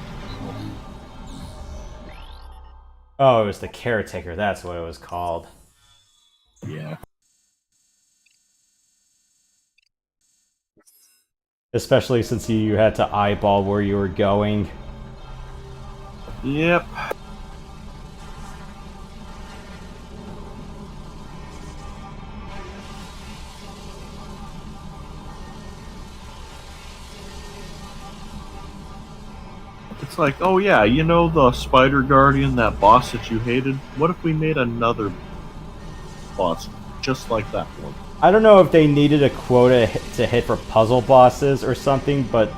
Oh, it was the caretaker, that's what it was called.
Yeah.
Especially since you had to eyeball where you were going.
Yep. It's like, oh yeah, you know the Spider Guardian, that boss that you hated? What if we made another boss just like that one?
I don't know if they needed a quota to hit for puzzle bosses or something, but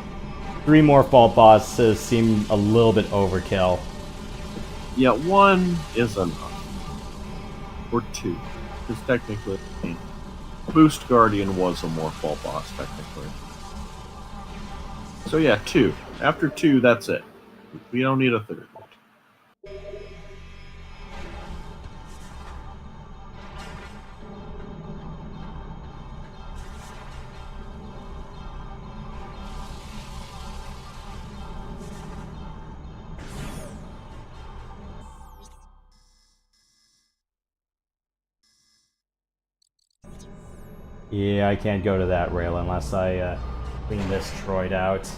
3 more fall bosses seem a little bit overkill.
Yeah, 1 is enough. Or 2. Because technically, Boost Guardian was a more fall boss, technically. So yeah, 2. After 2, that's it. We don't need a 3rd.
Yeah, I can't go to that rail unless I clean this droid out.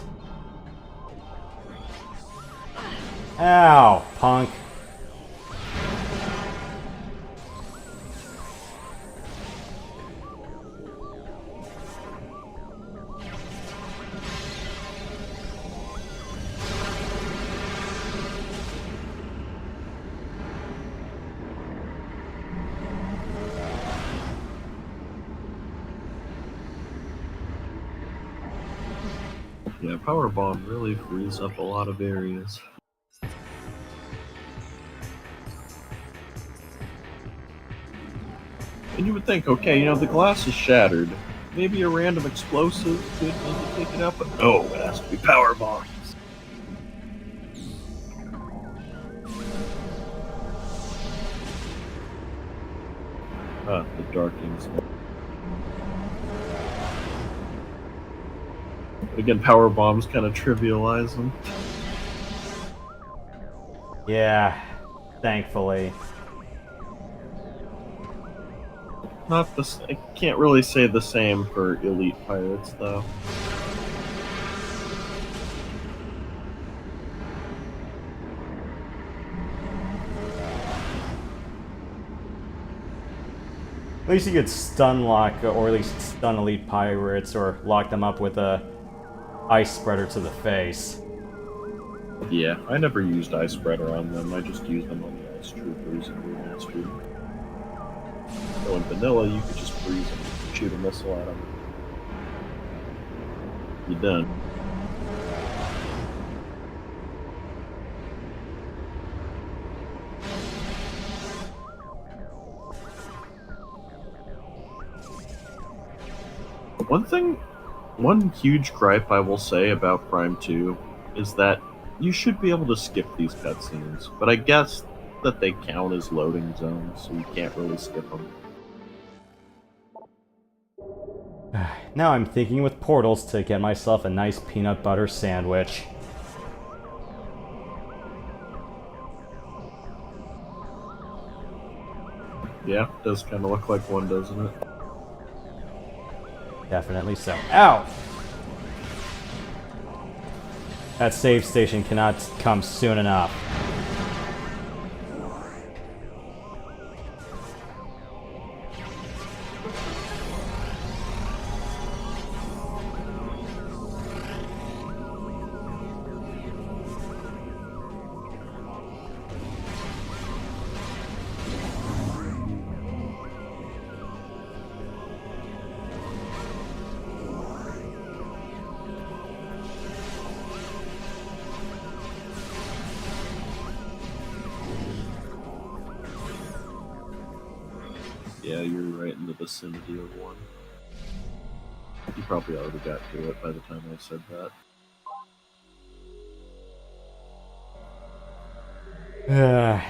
Ow, punk.
Yeah, Power Bomb really frees up a lot of areas. And you would think, okay, you know, the glass is shattered. Maybe a random explosive could maybe take it out, but no, it has to be Power Bombs. The Darkings. Again, Power Bombs kind of trivialize them.
Yeah, thankfully.
Not the. I can't really say the same for Elite Pirates, though.
At least you could stun lock, or at least stun elite pirates, or lock them up with a ice spreader to the face.
Yeah, I never used Ice Spreader on them. I just used them on the Ice Troopers and Remastered. So in vanilla, you could just freeze them, shoot a missile at them. You're done. One huge gripe I will say about Prime 2 is that you should be able to skip these cutscenes, but I guess that they count as loading zones, so you can't really skip them.
Now I'm thinking with portals to get myself a nice peanut butter sandwich.
Yeah, it does kind of look like one, doesn't it?
Definitely so. Ow! That save station cannot come soon enough.
Yeah, you're right in the vicinity of one. You probably already got to it by the time I said that.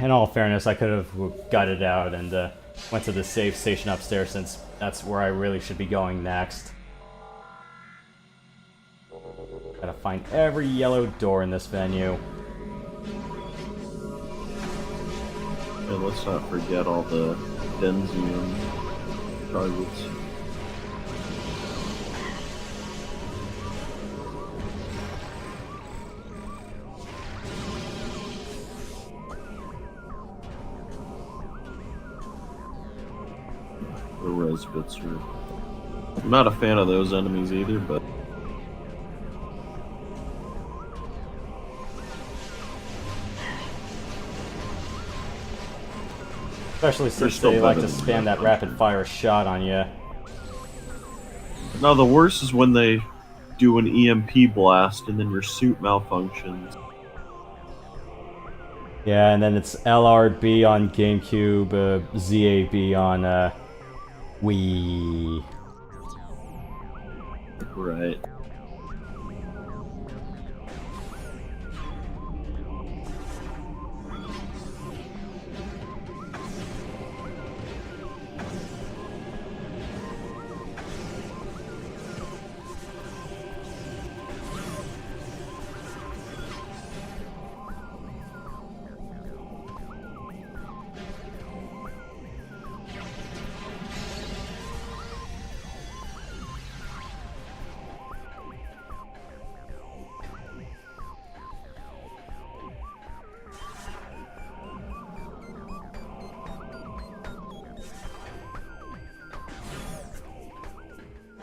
In all fairness, I could have gutted out and went to the save station upstairs, since that's where I really should be going next. Gotta find every yellow door in this venue.
And let's not forget all the Denzium targets. The res bits are... I'm not a fan of those enemies either, but...
Especially since
still
they like to
better than
spam that rapid fire shot on you.
No, the worst is when they do an EMP blast and then your suit malfunctions.
Yeah, and then it's LRB on GameCube, ZAB on Wii.
Right.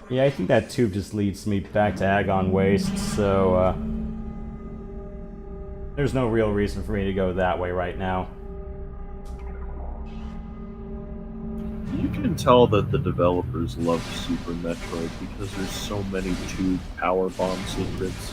Yeah, I think that tube just leads me back to Agon Waste, so there's no real reason for me to go that way right now.
You can tell that the developers love Super Metroid because there's so many tube power bomb secrets.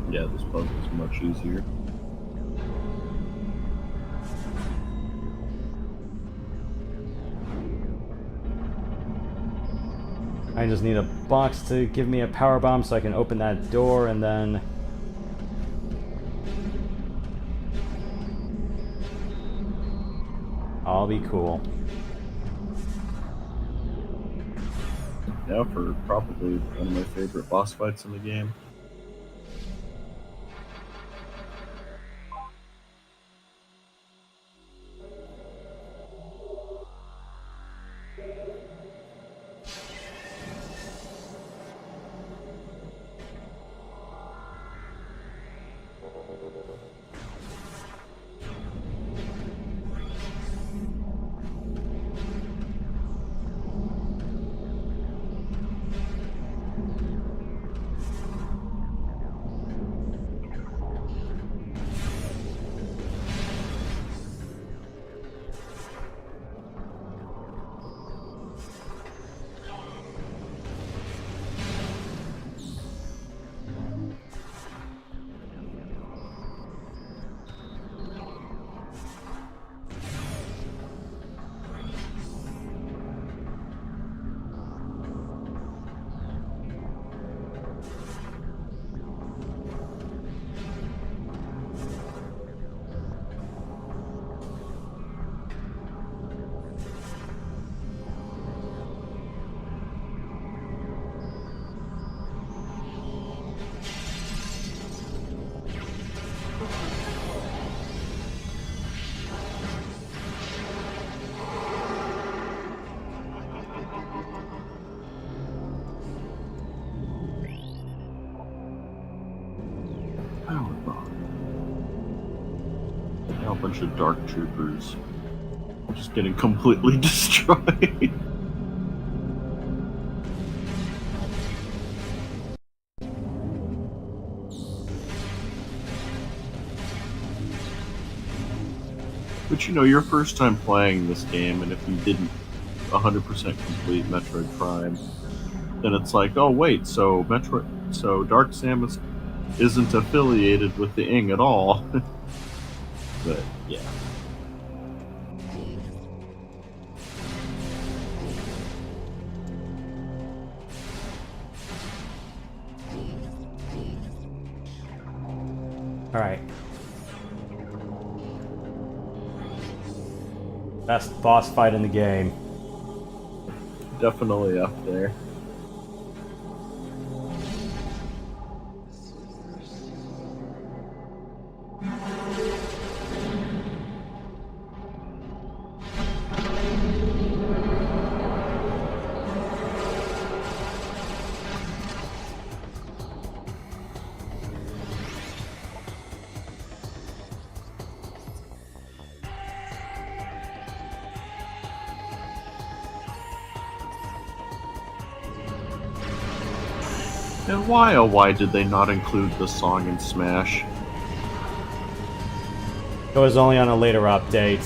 Yeah, this puzzle is much easier.
I just need a box to give me a power bomb so I can open that door, and then I'll be cool.
Yeah, for probably one of my favorite boss fights in the game. bunch of dark troopers just getting completely destroyed. But you know, your first time playing this game, and if you didn't 100% complete Metroid Prime, then it's like, oh wait, so Dark Samus isn't affiliated with the Ing at all. But yeah.
All right. Best boss fight in the game.
Definitely up there. And why, oh why did they not include the song in Smash?
It was only on a later update.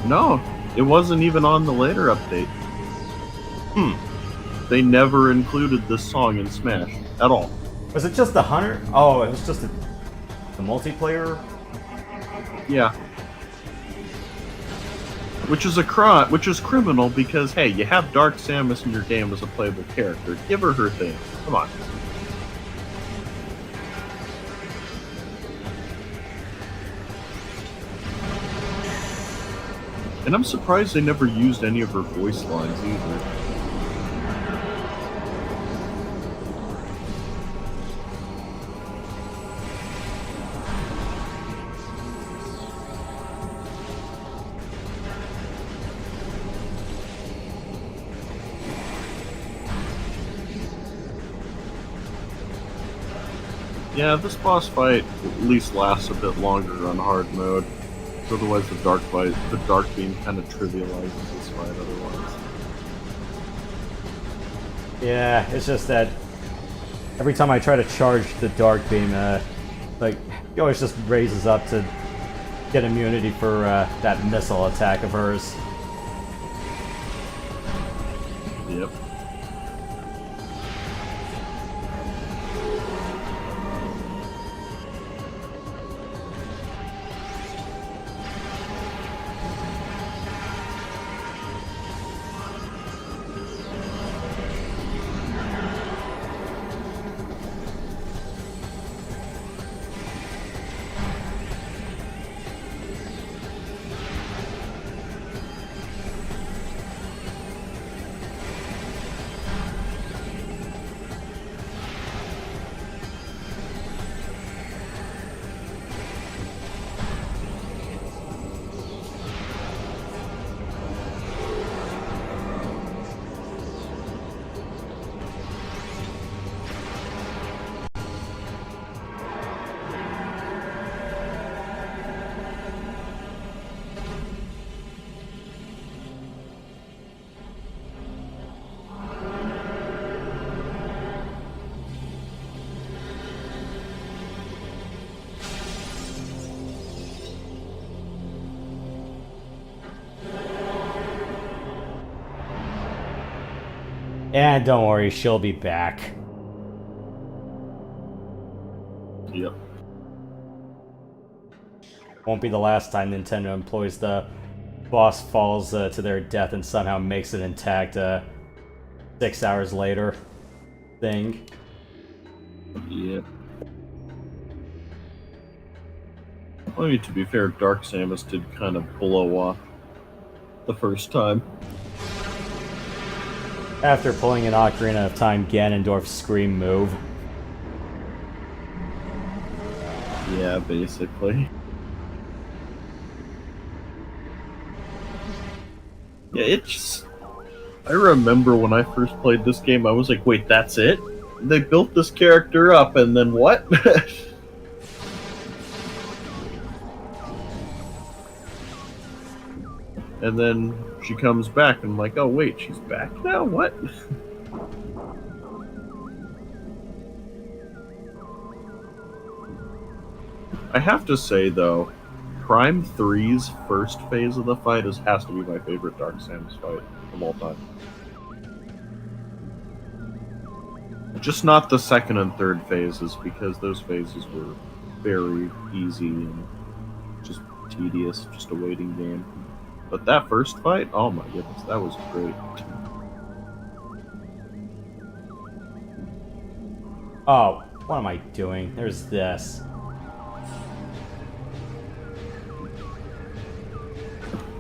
No, it wasn't even on the later update. They never included this song in Smash at all.
Was it just the hunter? Oh, it was just the multiplayer?
Yeah. Which is criminal because, hey, you have Dark Samus in your game as a playable character. Give her her thing. Come on. And I'm surprised they never used any of her voice lines either. Yeah, this boss fight at least lasts a bit longer on hard mode. Otherwise, the dark beam kind of trivializes this fight otherwise.
Yeah, it's just that every time I try to charge the dark beam, like, he always just raises up to get immunity for that missile attack of hers.
Yep.
And don't worry, she'll be back.
Yep.
Won't be the last time Nintendo employs the boss falls to their death and somehow makes it intact 6 hours later thing.
Yep. I mean, to be fair, Dark Samus did kind of blow up the first time.
After pulling an Ocarina of Time Ganondorf Scream move.
Yeah, basically. Yeah, it's... I remember when I first played this game, I was like, wait, that's it? They built this character up, and then what? And then she comes back, and I'm like, oh wait, she's back now? What? I have to say, though, Prime 3's first phase of the fight has to be my favorite Dark Samus fight of all time. Just not the second and third phases, because those phases were very easy and just tedious, just a waiting game. But that first fight, oh my goodness, that was great.
Oh, what am I doing? There's this.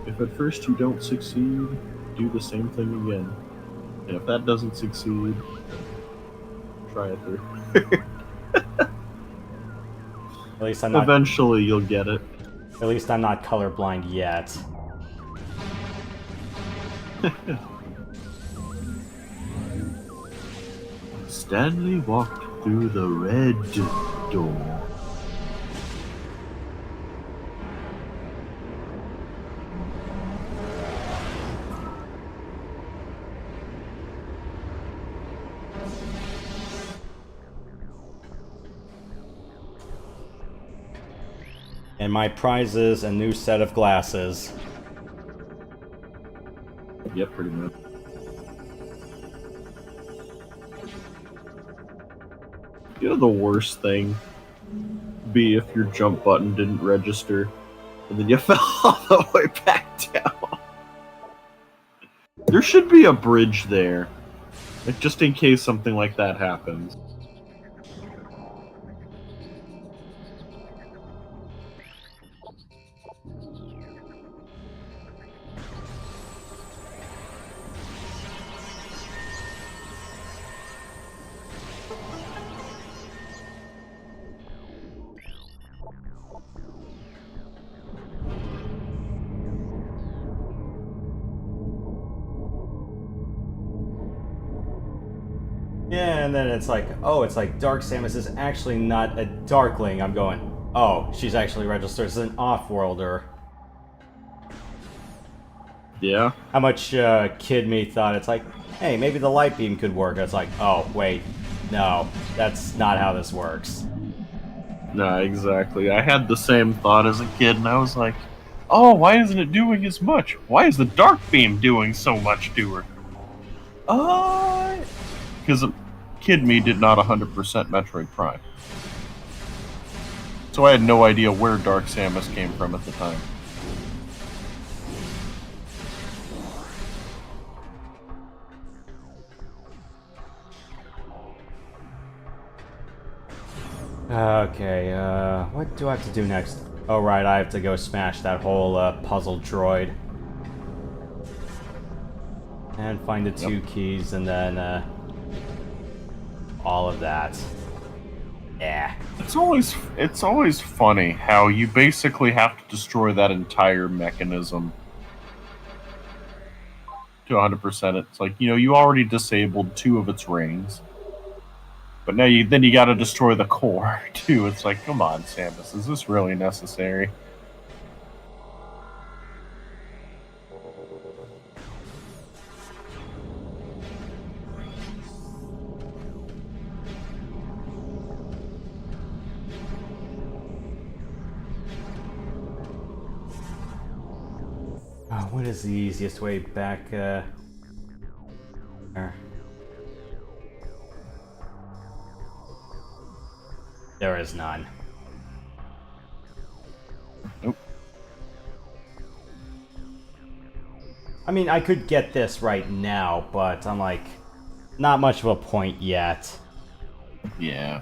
If at first you don't succeed, do the same thing again. And if that doesn't succeed, try it through.
At least I'm not.
Eventually you'll get it.
At least I'm not colorblind yet.
Stanley walked through the red door.
And my prize is a new set of glasses.
Yep, pretty much. You know the worst thing be if your jump button didn't register and then you fell all the way back down. There should be a bridge there, like just in case something like that happens.
Yeah, and then it's like, oh, it's like Dark Samus is actually not a Darkling. I'm going, oh, she's actually registered as an off-worlder.
Yeah.
How much kid me thought it's like, hey, maybe the light beam could work. It's like, oh, wait, no, that's not how this works.
Nah, exactly. I had the same thought as a kid, and I was like, oh, why isn't it doing as much? Why is the Dark Beam doing so much to her? Because kid me did not 100% Metroid Prime. So I had no idea where Dark Samus came from at the time.
Okay, what do I have to do next? Oh, right, I have to go smash that whole puzzle droid. And find the two keys, and then, all of that. Yeah.
It's always funny how you basically have to destroy that entire mechanism to 100%. It's like, you know, you already disabled 2 of its rings. But now you got to destroy the core too. It's like, come on, Samus, is this really necessary?
What is the easiest way back, there? There is none.
Nope.
I mean, I could get this right now, but I'm like, not much of a point yet.
Yeah.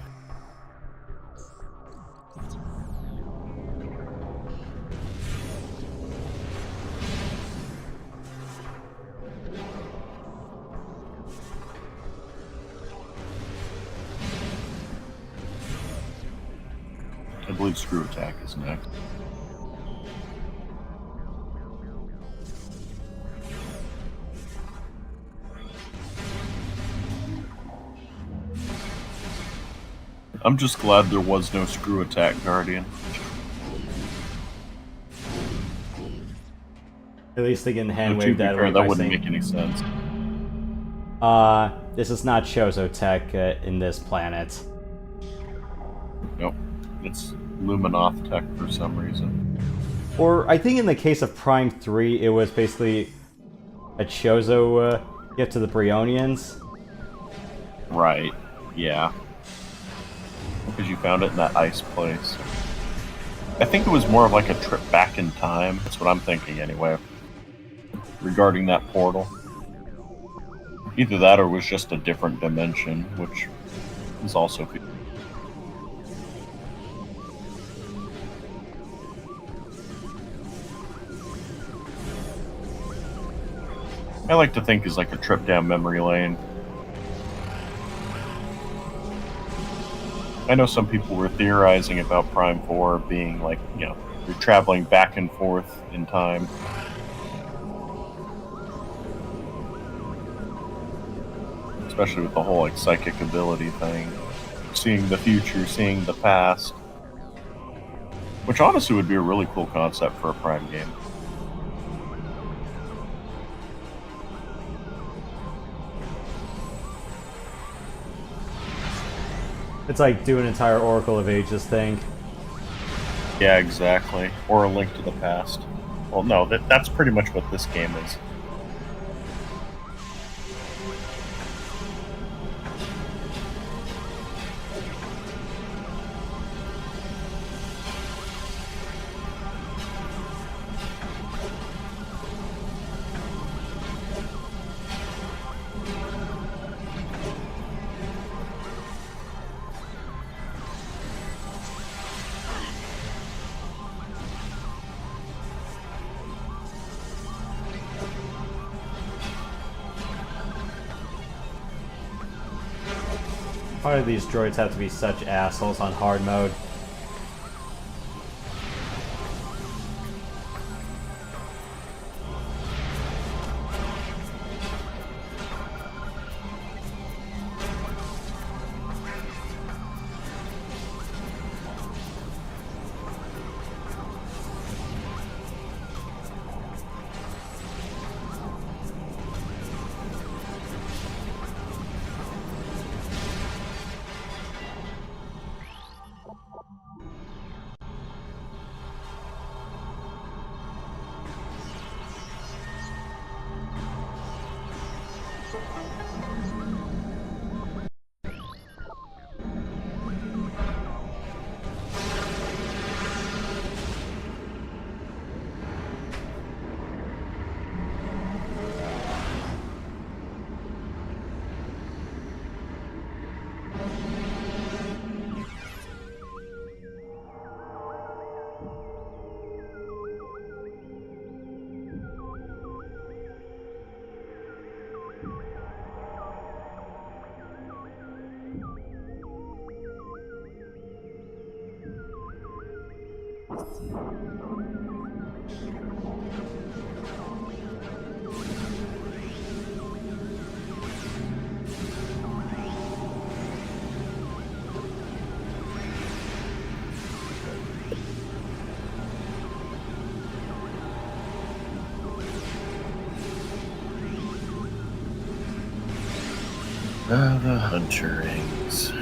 I believe Screw Attack is next. I'm just glad there was no Screw Attack Guardian.
At least they can hand
To be
wave that
fair,
away
that
by
wouldn't
saying,
make any sense.
this is not Chozo tech in this planet.
Nope. It's Luminoth tech for some reason.
Or I think in the case of Prime 3, it was basically a Chozo gift to the Brionians.
Right. Yeah. Because you found it in that ice place. I think it was more of like a trip back in time. That's what I'm thinking anyway. Regarding that portal. Either that or it was just a different dimension, which is also... I like to think is like a trip down memory lane. I know some people were theorizing about Prime 4 being like, you know, you're traveling back and forth in time. Especially with the whole like psychic ability thing. Seeing the future, seeing the past. Which honestly would be a really cool concept for a Prime game.
It's like do an entire Oracle of Ages thing.
Yeah, exactly. Or a Link to the Past. Well, no, that's pretty much what this game is.
Why do these droids have to be such assholes on hard mode?
The Hunter Rings.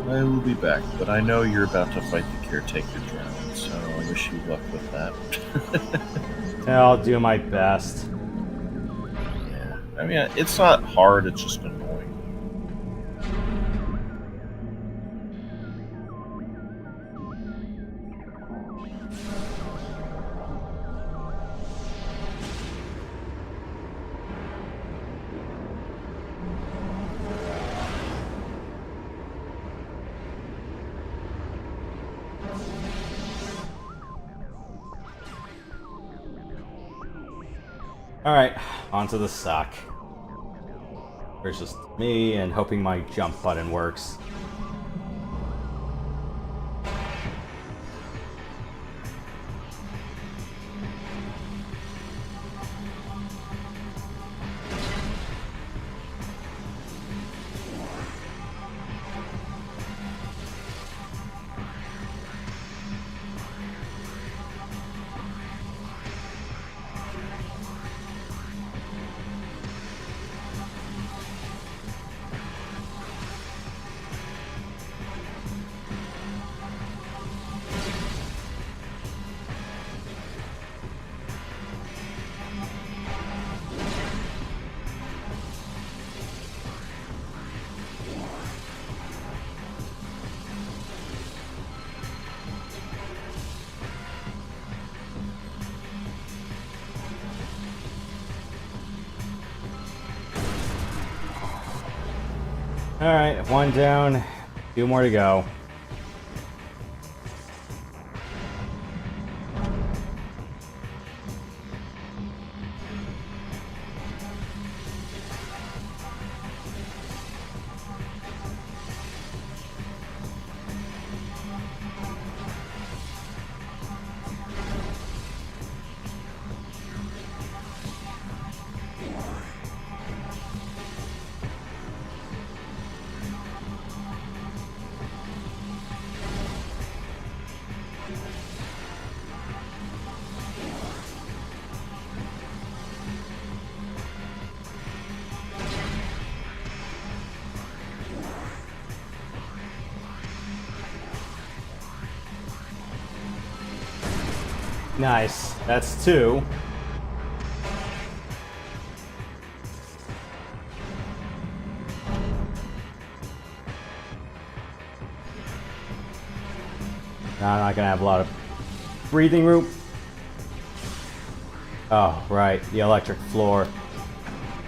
I will be back, but I know you're about to fight the caretaker drown, so I wish you luck with that.
Yeah, I'll do my best.
Yeah, I mean, it's not hard, it's just annoying.
Alright, onto the sock. There's just me and hoping my jump button works. Alright, one down, 2 more to go. Nice. That's 2. Now I'm not gonna have a lot of breathing room. Oh, right. The electric floor.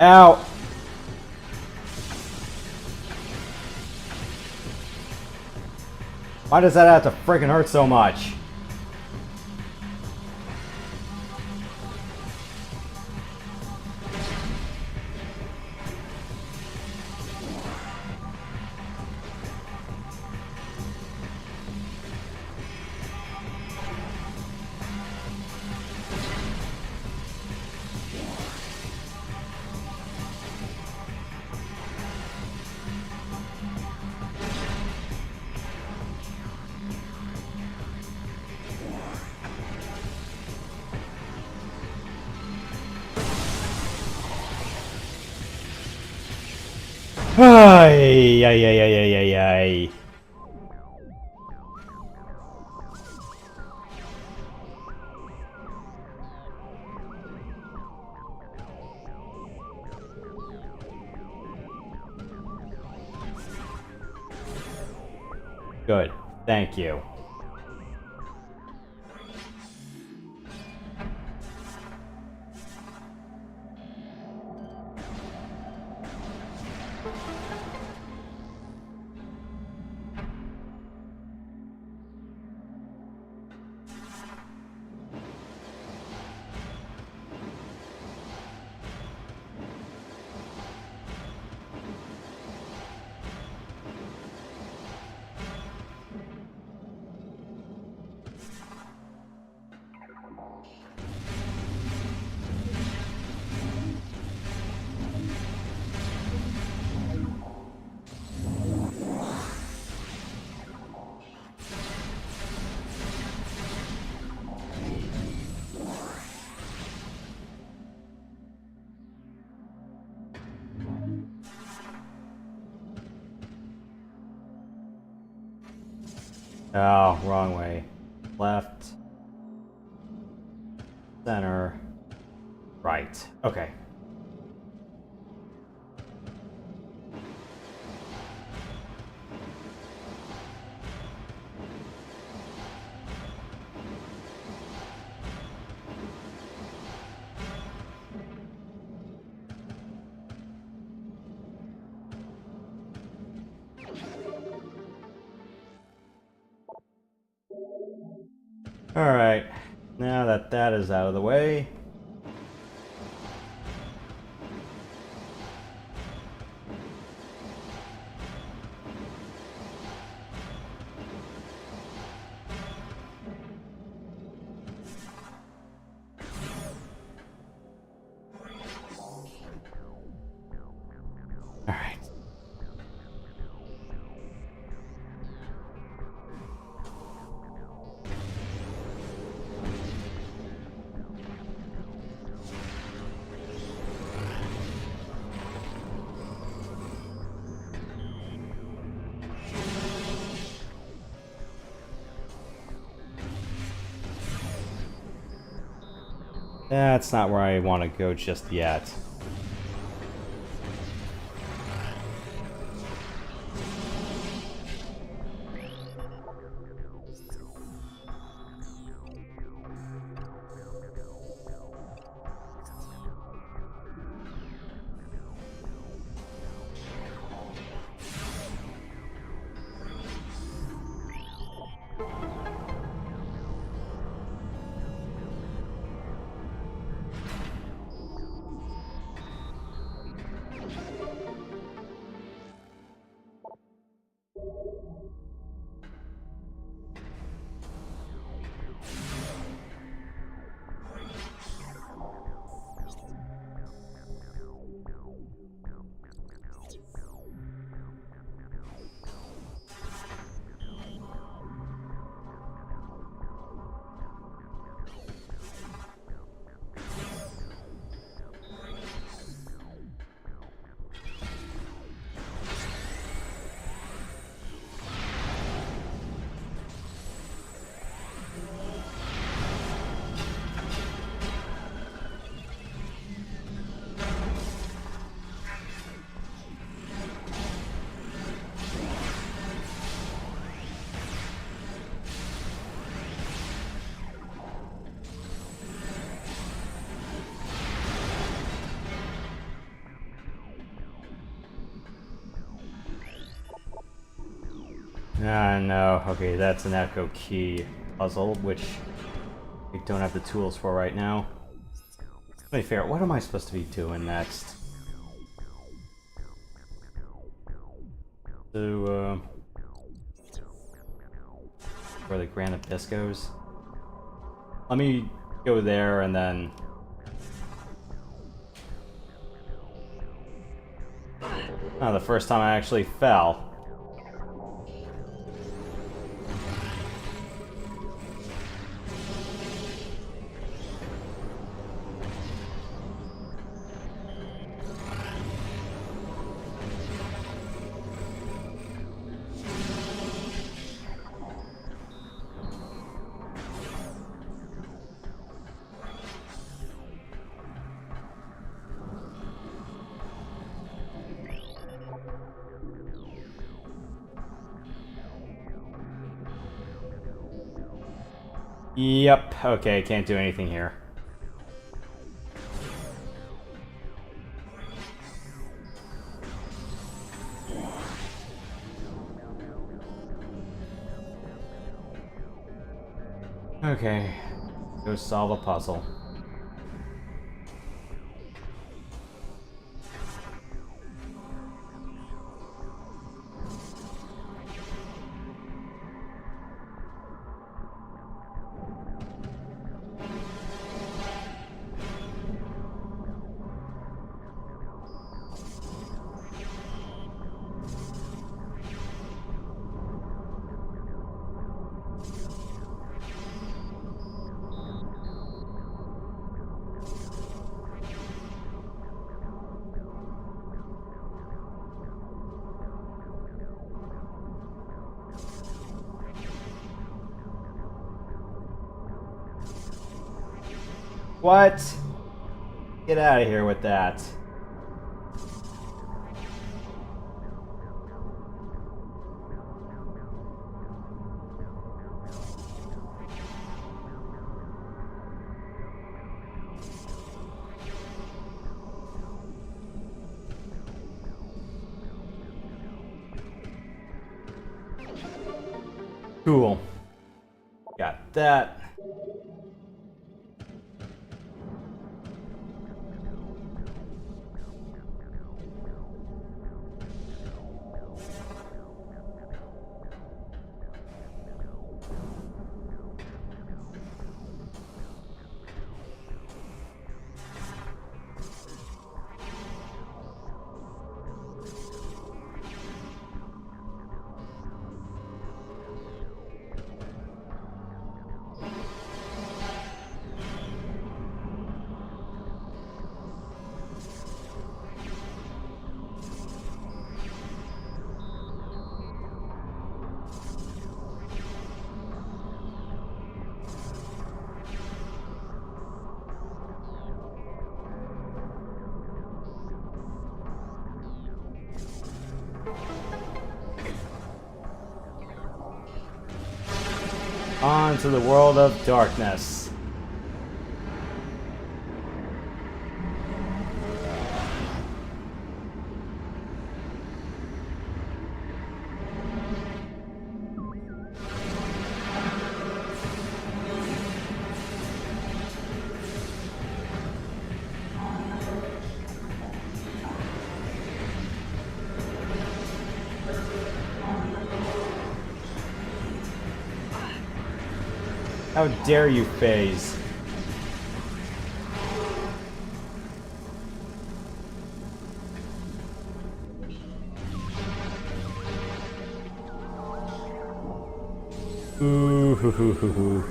Ow! Why does that have to freaking hurt so much? Ay, ay, ay, ay, ay, ay, ay. Good. Thank you. Oh, wrong way. Left. Center. Right. Okay. Alright, now that that is out of the way. Alright. That's not where I want to go just yet. Ah, no. Okay, that's an echo key puzzle, which we don't have the tools for right now. Let me figure out, what am I supposed to be doing next? So, where the Grand Abyss goes? Let me go there and then... Oh, the first time I actually fell. Yep, okay, can't do anything here. Okay, go solve a puzzle. What? Get out of here with that. Cool. Got that. On to the world of darkness. How dare you, FaZe? Ooh, hoo, hoo, hoo, hoo.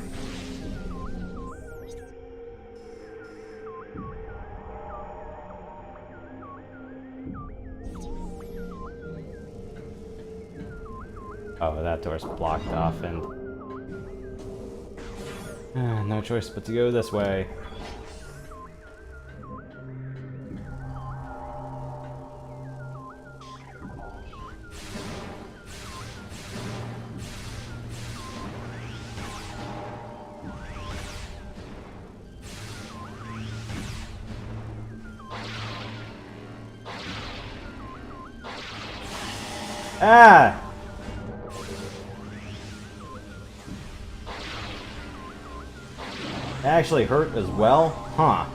Oh, that door's blocked off, and no choice but to go this way. Ah! That actually hurt as well? Huh.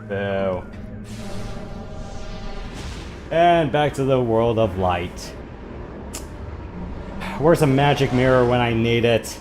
Boo. And back to the world of light. Where's a magic mirror when I need it?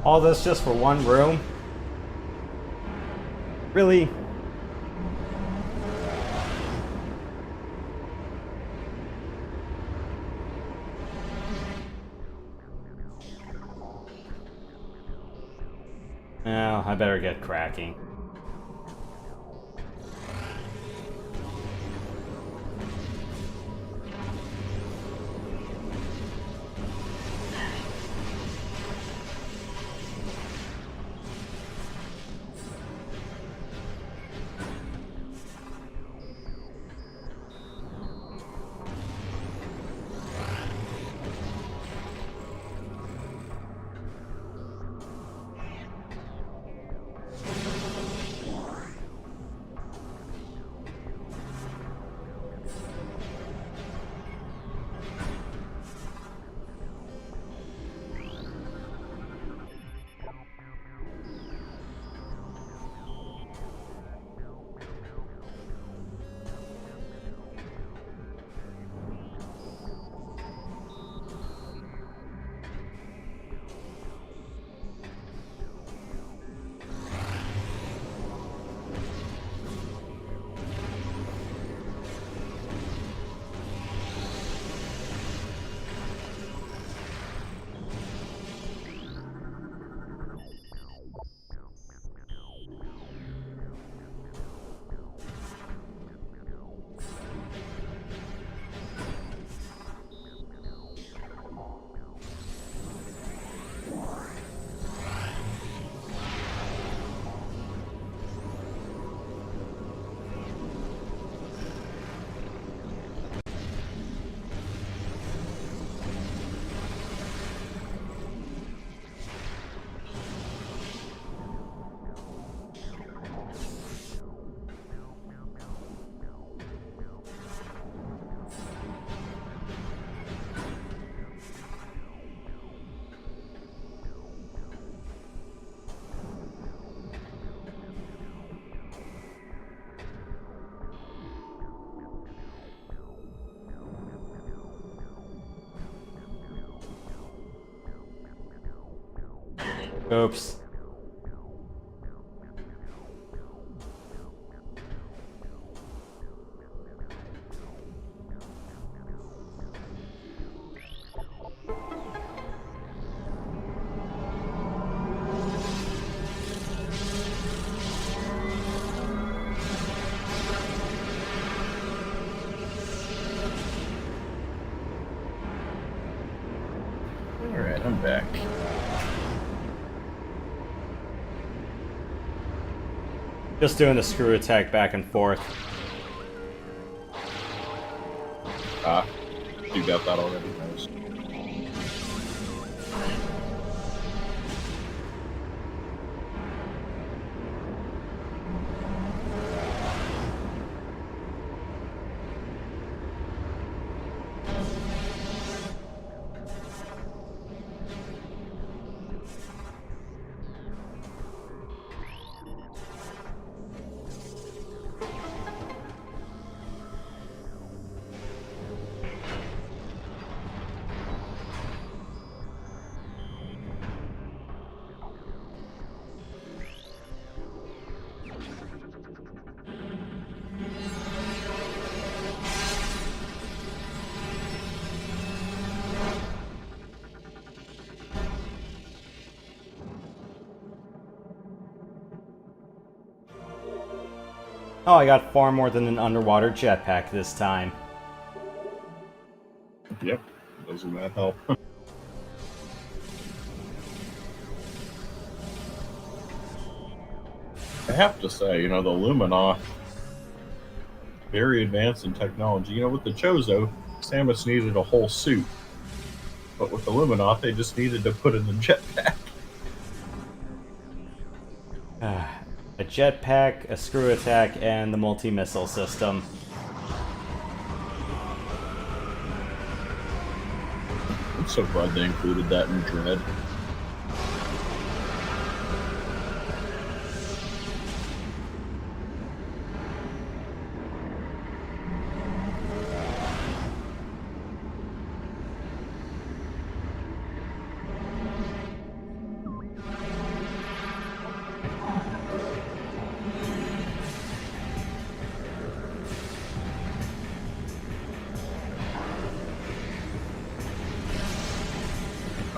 All this just for one room? Really? Well, I better get cracking. Oops.
Alright, I'm back.
Just doing the screw attack back and forth.
Ah, you got that already? Nice.
Oh, I got far more than an underwater jetpack this time.
Yep, doesn't that help? I have to say, you know, the Lumina, very advanced in technology. You know, with the Chozo, Samus needed a whole suit. But with the Luminot, they just needed to put in the jetpack.
A jetpack, a screw attack, and the multi-missile system.
I'm so glad they included that in Dread.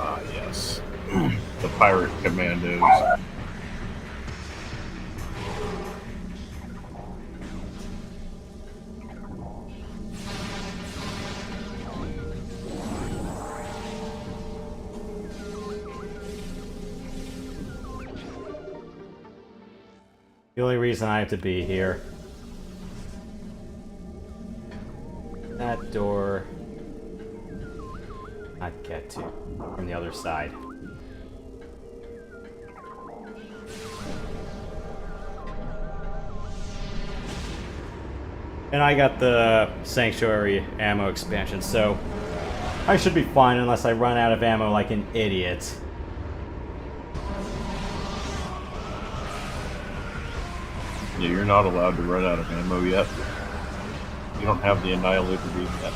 Ah, yes. The pirate commandos.
The only reason I have to be here. That door... I'd get to from the other side. And I got the Sanctuary ammo expansion, so I should be fine unless I run out of ammo like an idiot.
Yeah, you're not allowed to run out of ammo yet. You don't have the Annihilator beam yet.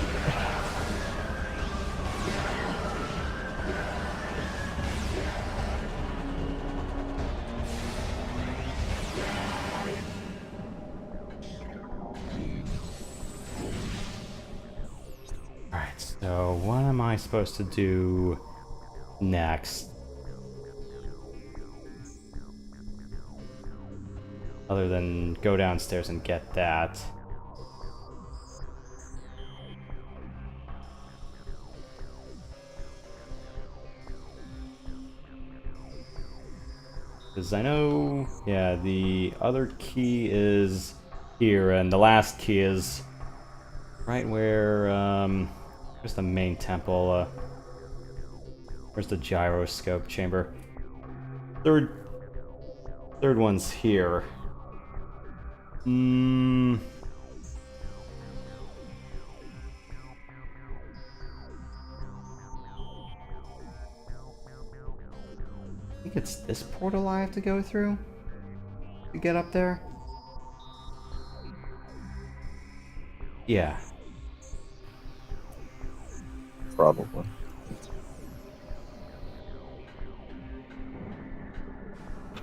Alright, so what am I supposed to do next? Other than go downstairs and get that. Because I know, yeah, the other key is here, and the last key is right where, where's the main temple, where's the gyroscope chamber? Third one's here. I think it's this portal I have to go through to get up there. Yeah.
Probably.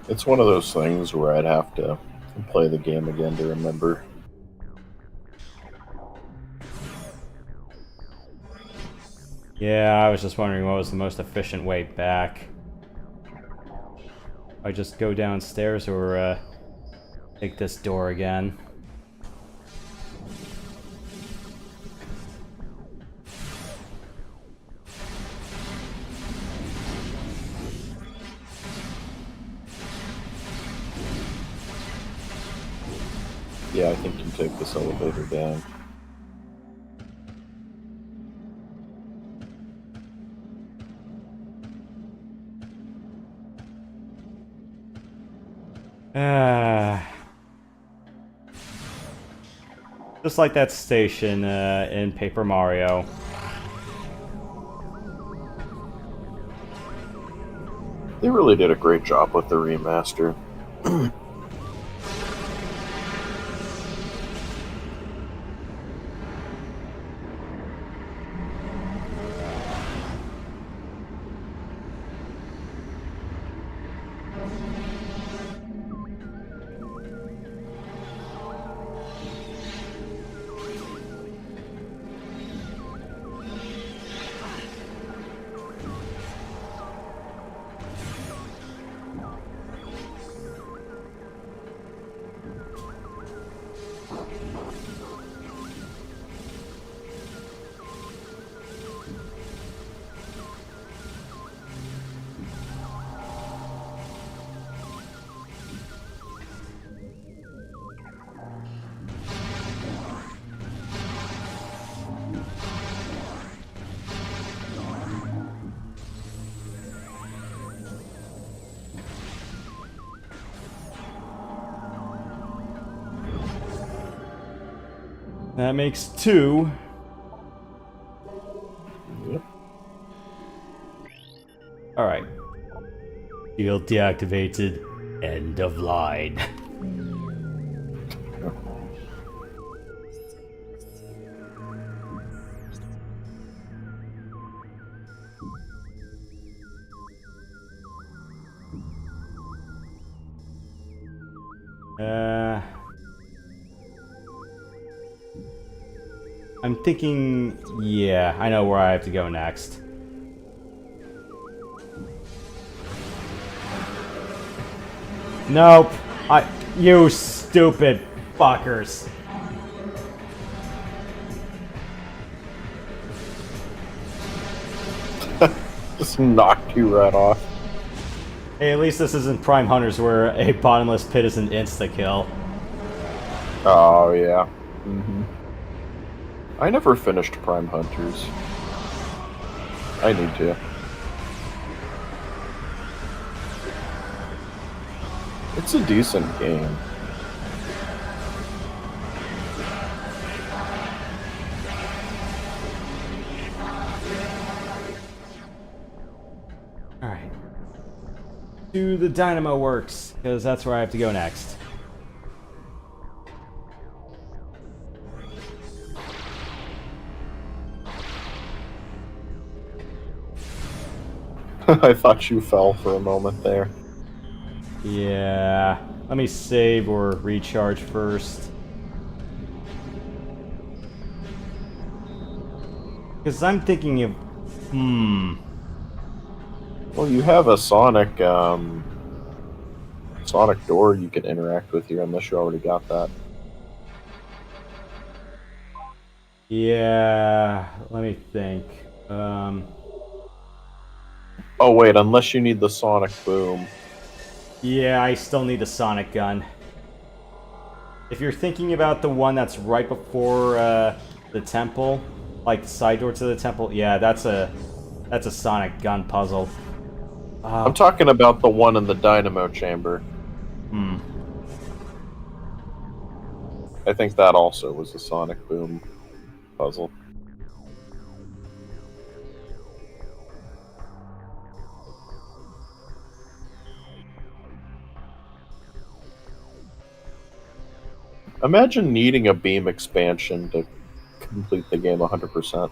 It's one of those things where I'd have to play the game again to remember.
Yeah, I was just wondering what was the most efficient way back. I just go downstairs or take this door again.
Yeah, I think you take this elevator down.
Just like that station in Paper Mario.
They really did a great job with the remaster.
That makes 2.
Yep.
Alright. Field deactivated. End of line. I'm thinking, yeah, I know where I have to go next. Nope. You stupid fuckers.
Just knocked you right off.
Hey, at least this isn't Prime Hunters where a bottomless pit is an insta-kill.
Oh, yeah. I never finished Prime Hunters. I need to. It's a decent game.
Alright. To the Dynamo Works, because that's where I have to go next.
I thought you fell for a moment there.
Yeah. Let me save or recharge first. Because I'm thinking of...
Well, you have a Sonic door you can interact with here, unless you already got that.
Yeah, let me think.
Oh wait, unless you need the Sonic Boom.
Yeah, I still need the Sonic gun. If you're thinking about the one that's right before the temple, like the side door to the temple, yeah, that's a Sonic gun puzzle.
I'm talking about the one in the Dynamo Chamber. I think that also was a Sonic Boom puzzle. Imagine needing a beam expansion to complete the game 100%.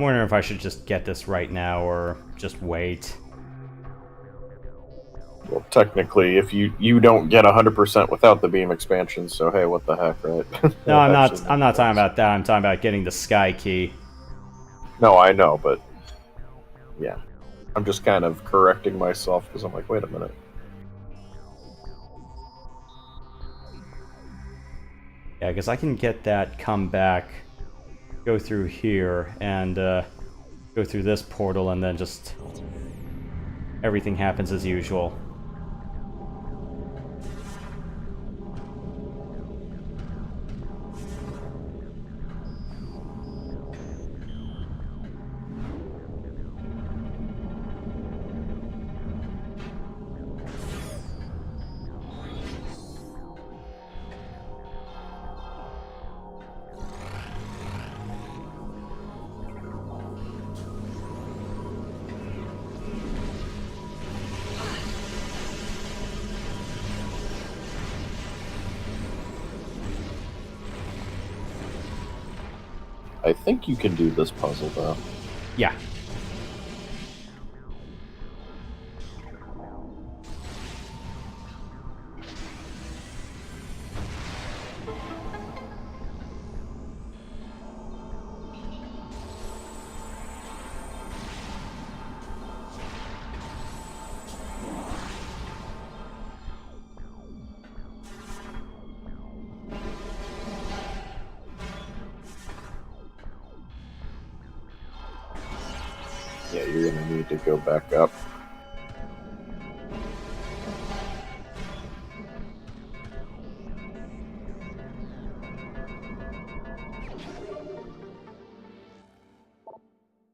I'm wondering if I should just get this right now or just wait.
Well, technically, if you don't get 100% without the beam expansion, so hey, what the heck, right?
No, I'm not.
Actually
I'm not
makes
talking
sense.
about that. I'm talking about getting the sky key.
No, I know, but yeah, I'm just kind of correcting myself because I'm like, wait a minute.
Yeah, because I can get that, come back, go through here, and go through this portal, and then just everything happens as usual.
I think you can do this puzzle though.
Yeah.
Yeah, you're gonna need to go back up.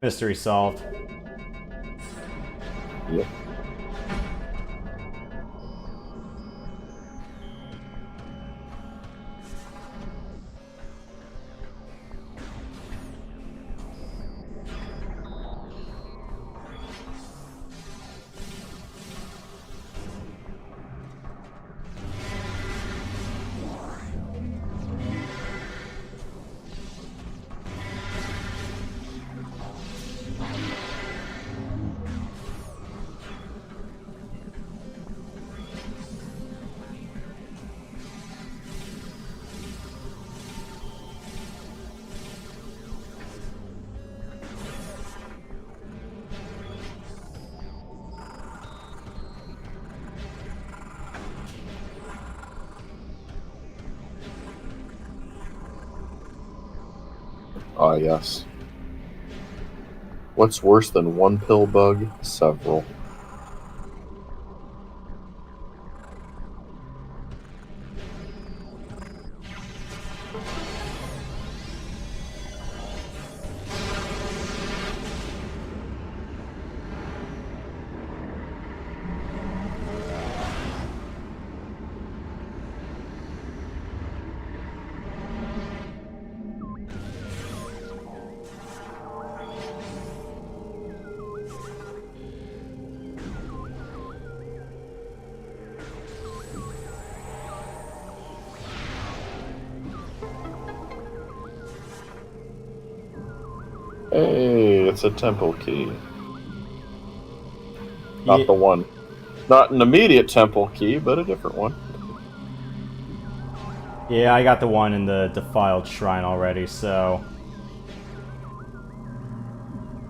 Mystery solved.
Yep. Ah, yes. What's worse than one pill bug? Several. Hey, it's a temple key. Not the one. Not an immediate temple key, but a different one.
Yeah, I got the one in the defiled shrine already, so...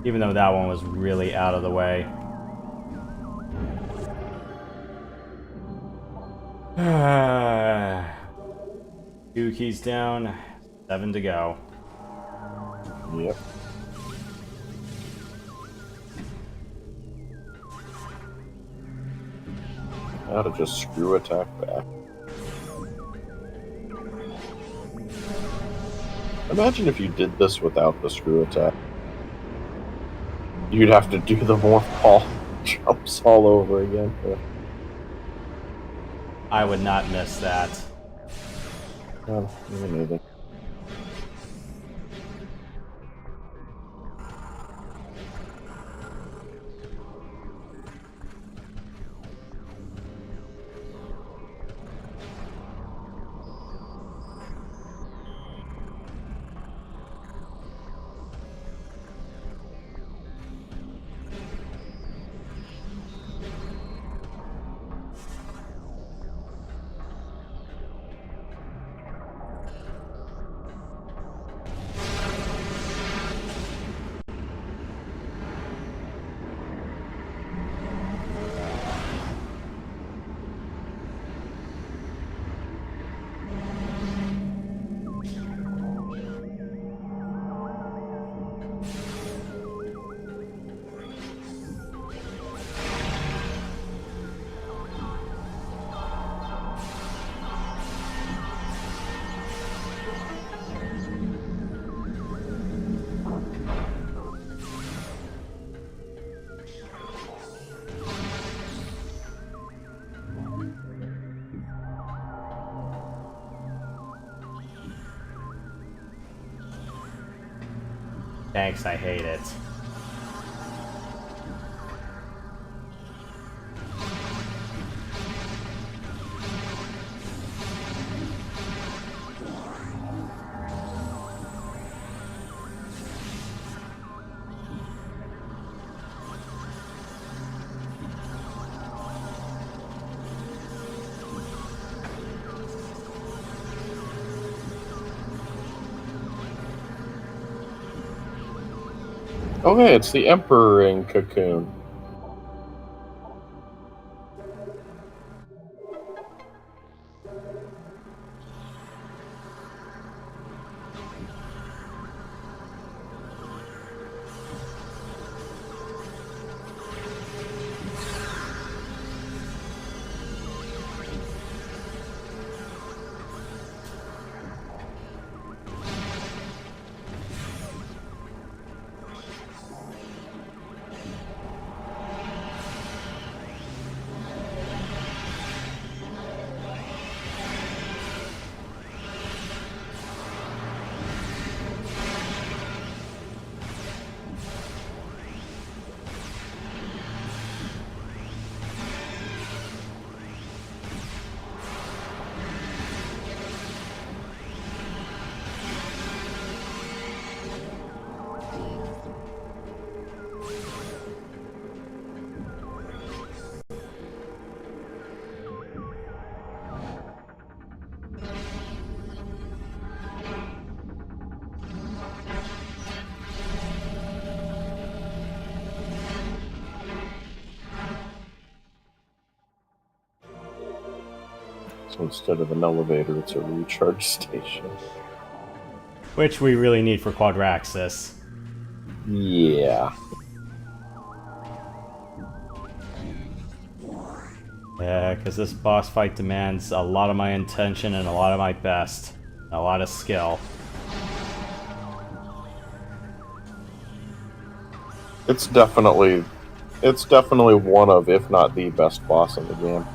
Even though that one was really out of the way. 2 keys down, 7 to go.
Yep. How to just screw attack back. Imagine if you did this without the screw attack. You'd have to do the morph ball jumps all over again.
I would not miss that.
Oh, me neither.
Thanks, I hate it.
Oh, hey, it's the Emperor in Cocoon. So instead of an elevator, it's a recharge station.
Which we really need for Quadraxis.
Yeah.
Yeah, because this boss fight demands a lot of my attention and a lot of my best. A lot of skill.
It's definitely one of, if not the best boss in the game.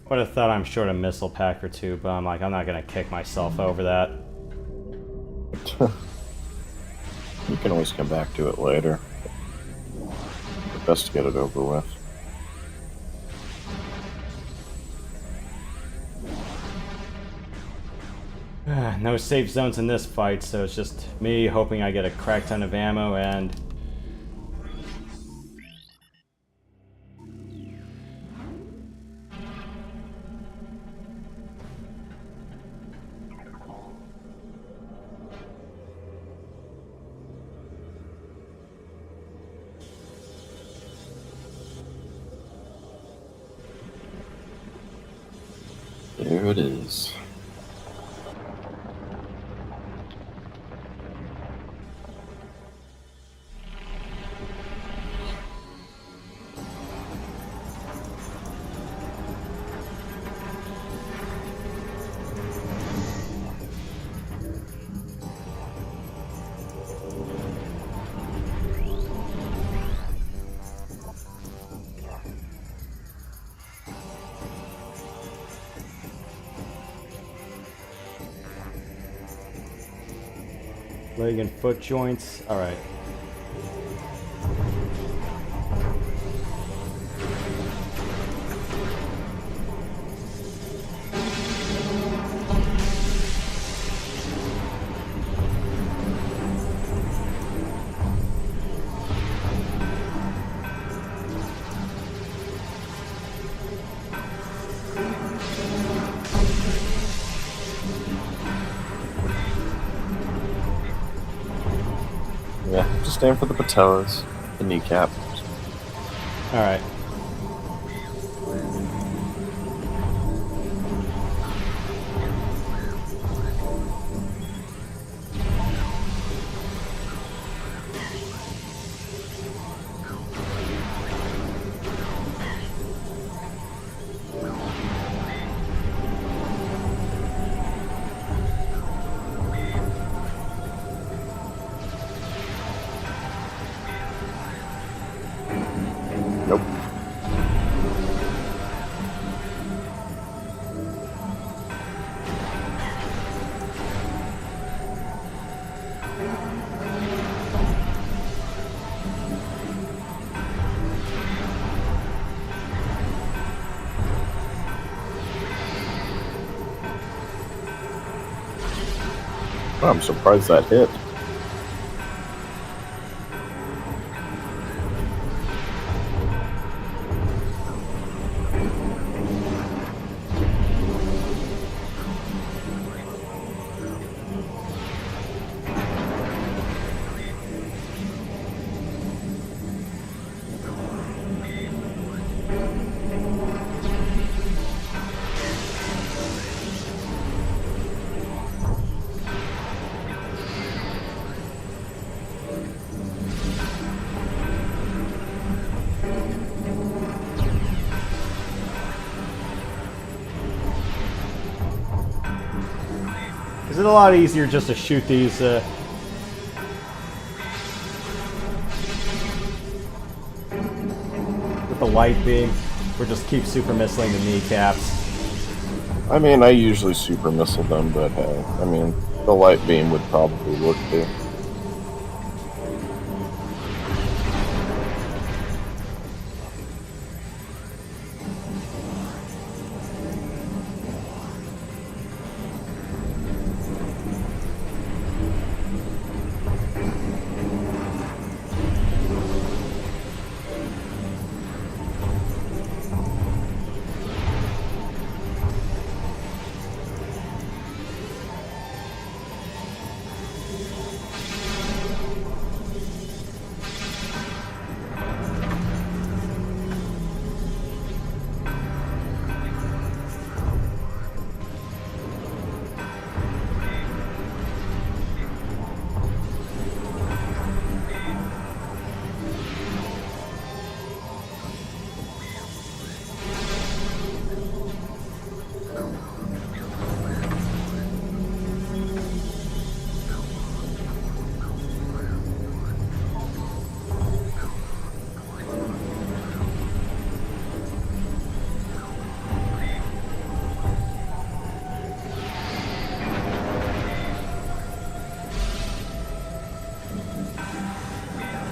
Would have thought I'm short a missile pack or two, but I'm like, I'm not gonna kick myself over that.
You can always come back to it later. Best to get it over with.
No safe zones in this fight, so it's just me hoping I get a crack ton of ammo and...
There it is.
Leg and foot joints. Alright.
Yeah, just aim for the patelles, the kneecap.
Alright.
Nope. I'm surprised that hit.
Is it a lot easier just to shoot these, with the light beam, or just keep super missiling the kneecaps?
I mean, I usually super missile them, but I mean, the light beam would probably work too.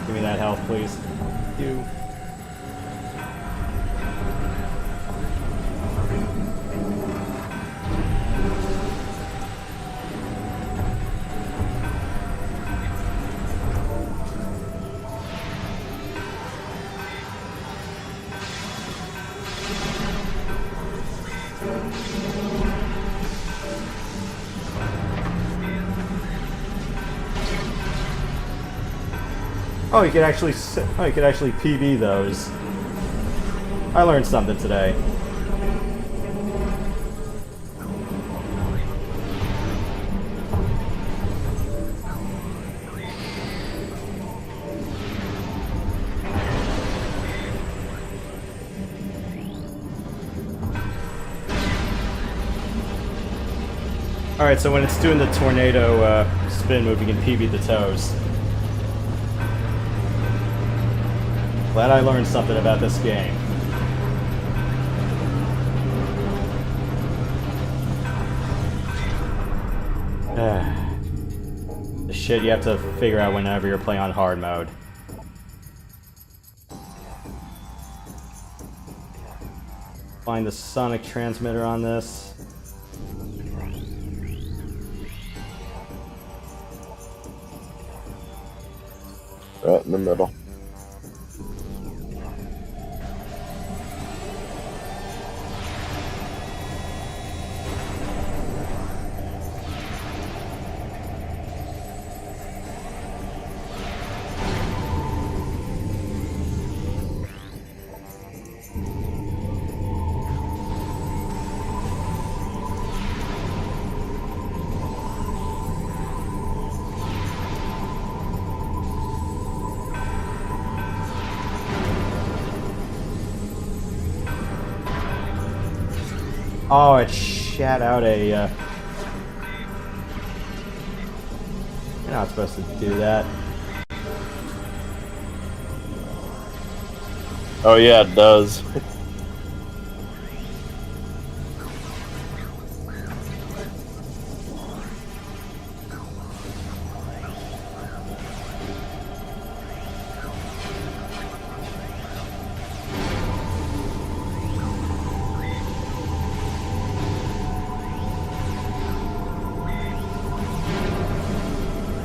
Give me that health, please. You. Oh, you could actually PB those. I learned something today. Alright, so when it's doing the tornado spin move, you can PB the toes. Glad I learned something about this game. The shit you have to figure out whenever you're playing on hard mode. Find the sonic transmitter on this.
Right in the middle.
Oh, it shat out a, You're not supposed to do that.
Oh yeah, it does.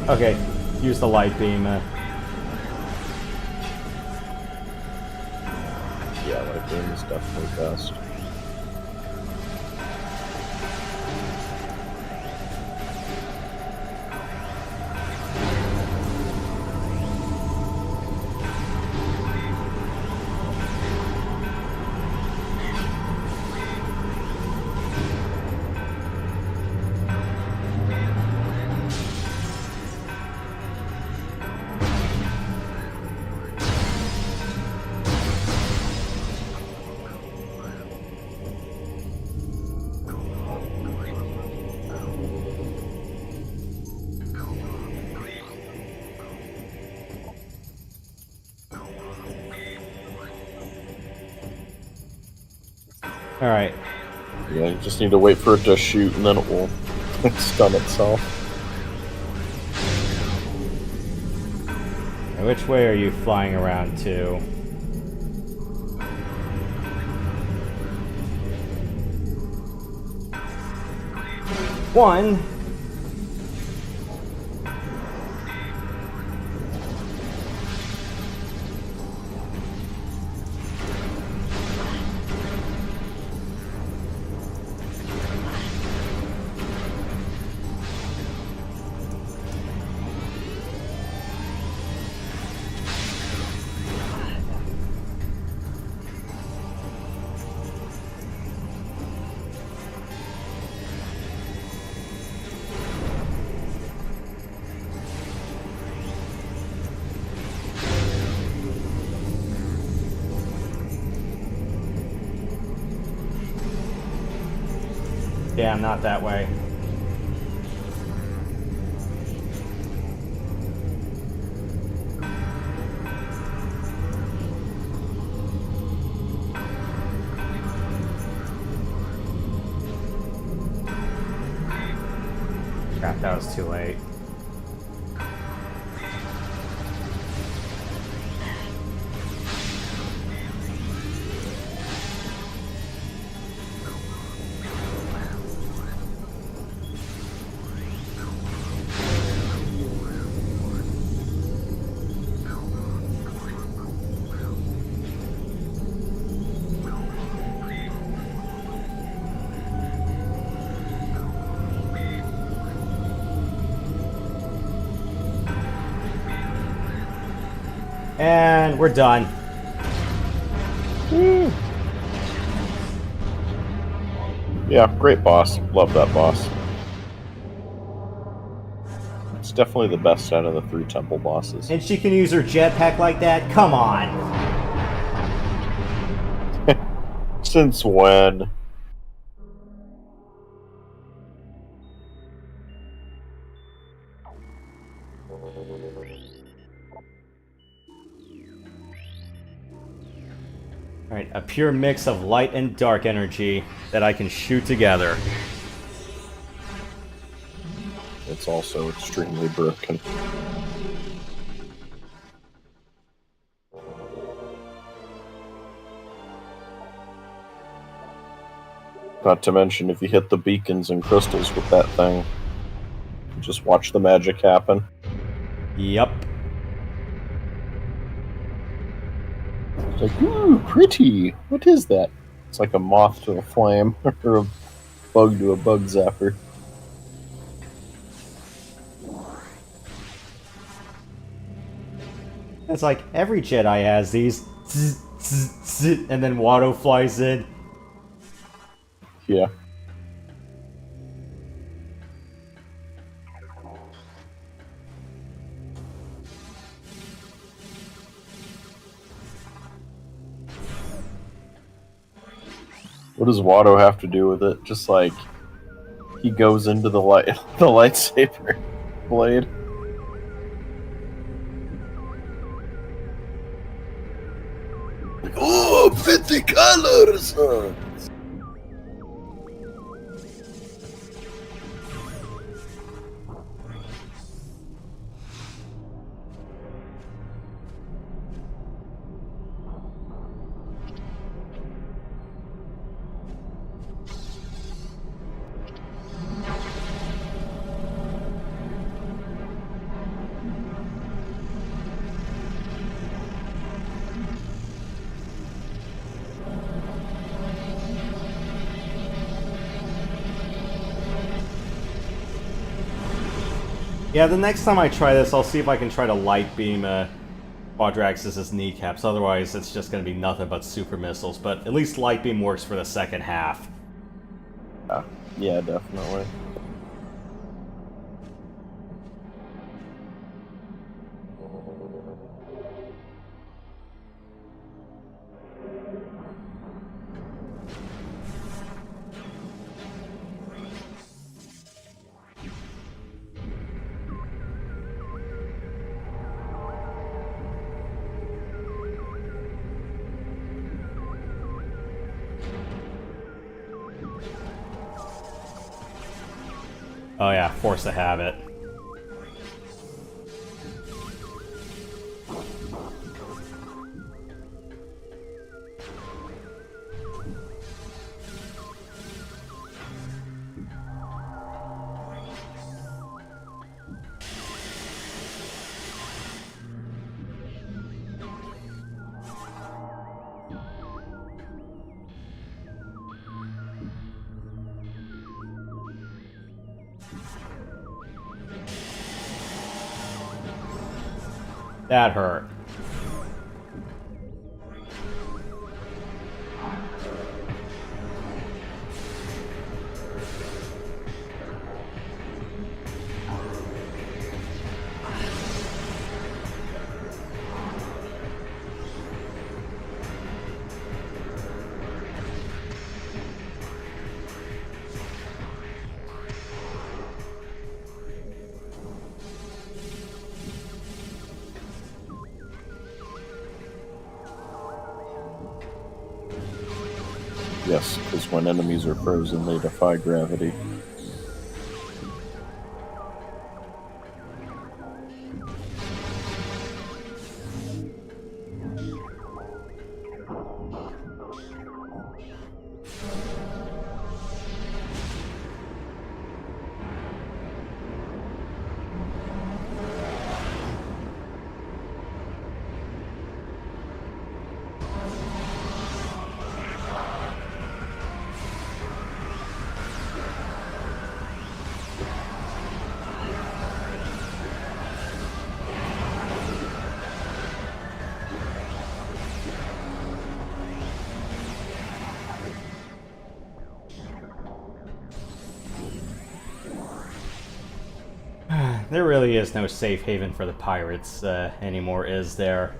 Okay, use the light beam.
Yeah, light beam is definitely best.
Alright.
Yeah, you just need to wait for it to shoot and then it will stun itself.
Now, which way are you flying around to? One. Damn, not that way. Crap, that was too late. And we're done.
Woo. Yeah, great boss. Love that boss. It's definitely the best out of the 3 temple bosses.
And she can use her jetpack like that? Come on!
Since when?
Alright, a pure mix of light and dark energy that I can shoot together.
It it's also extremely broken. Not to mention, if you hit the beacons and crystals with that thing, just watch the magic happen.
Yep.
It's like, ooh, pretty. What is that? It's like a moth to a flame, or a bug to a bug zapper.
It's like every Jedi has these, and then Watto flies in.
Yeah. What does Watto have to do with it? Just like he goes into the lightsaber blade. Like, oh, pretty colors!
Yeah, the next time I try this, I'll see if I can try to light beam Quadraxis' kneecaps. Otherwise, it's just going to be nothing but super missiles. But at least light beam works for the second half.
Yeah, definitely.
Oh yeah, force to have it. That hurt.
Yes, because when enemies are frozen, they defy gravity.
There really is no safe haven for the pirates anymore, is there?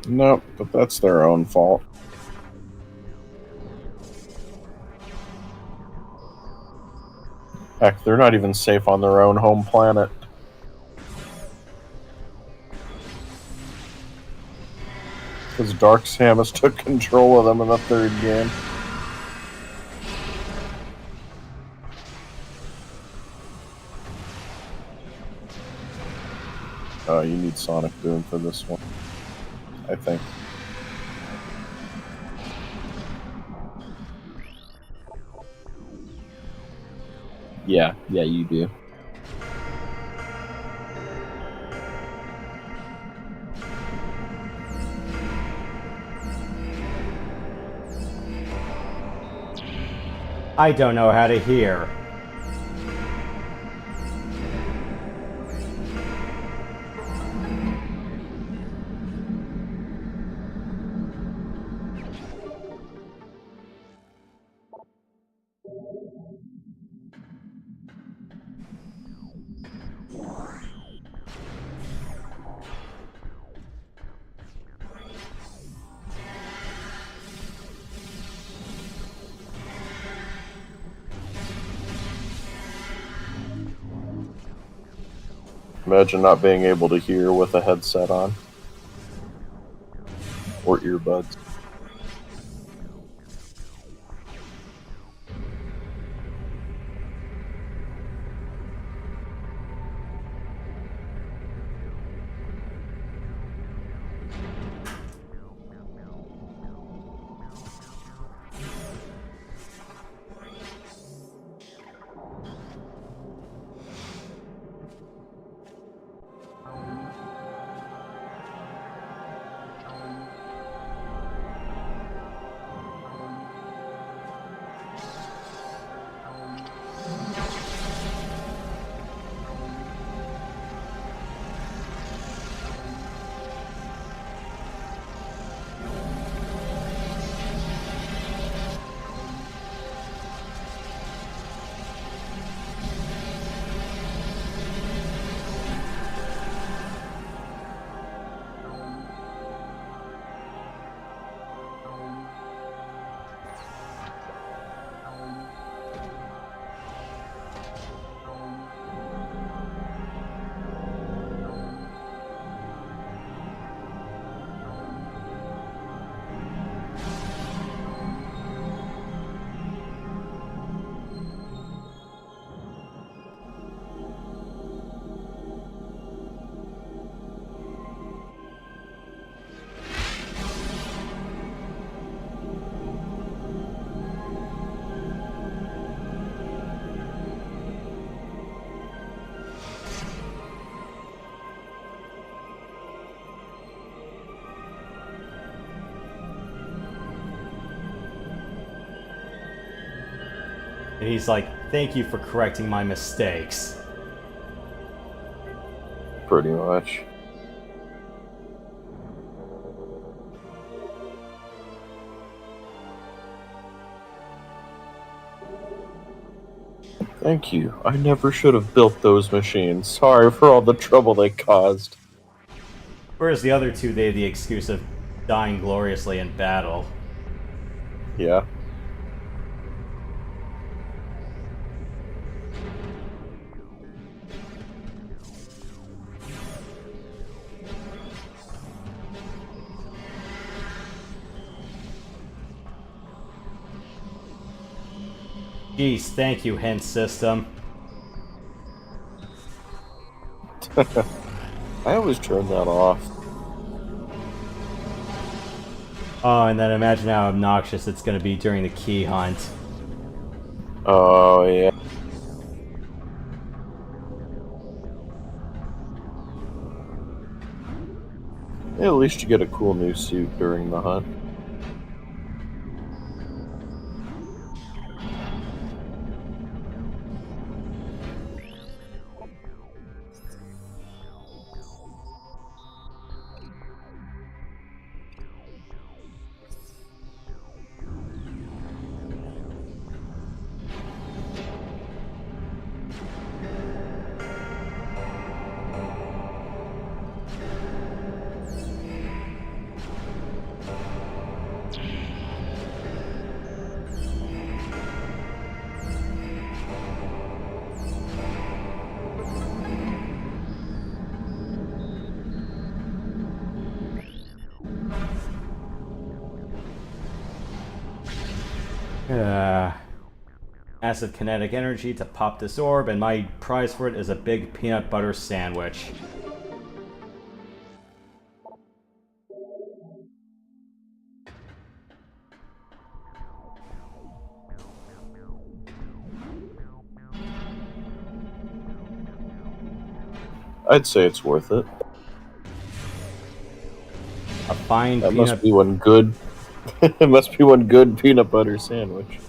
Nope, but that's their own fault. Heck, they're not even safe on their own home planet. Because Dark Samus took control of them in the third game. You need Sonic Boom for this one, I think. Yeah, you do.
I don't know how to hear.
Imagine not being able to hear with a headset on. Or earbuds.
And he's like, thank you for correcting my mistakes.
Pretty much. Thank you. I never should have built those machines. Sorry for all the trouble they caused.
Whereas the other two, they had the excuse of dying gloriously in battle.
Yeah.
Jeez, thank you, hint system.
I always turn that off.
Oh, and then imagine how obnoxious it's going to be during the key hunt.
Oh, yeah. Yeah, at least you get a cool new suit during the hunt.
Massive kinetic energy to pop this orb, and my prize for it is a big peanut butter sandwich.
I'd say it's worth it.
A fine
That
peanut.
must be one good. It must be one good peanut butter sandwich.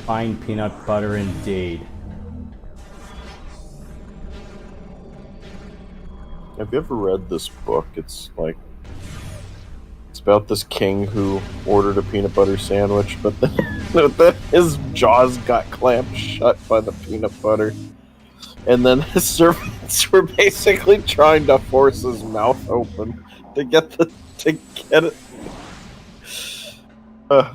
Fine peanut butter indeed.
Have you ever read this book? It's like it's about this king who ordered a peanut butter sandwich, but then his jaws got clamped shut by the peanut butter, and then his servants were basically trying to force his mouth open to get it.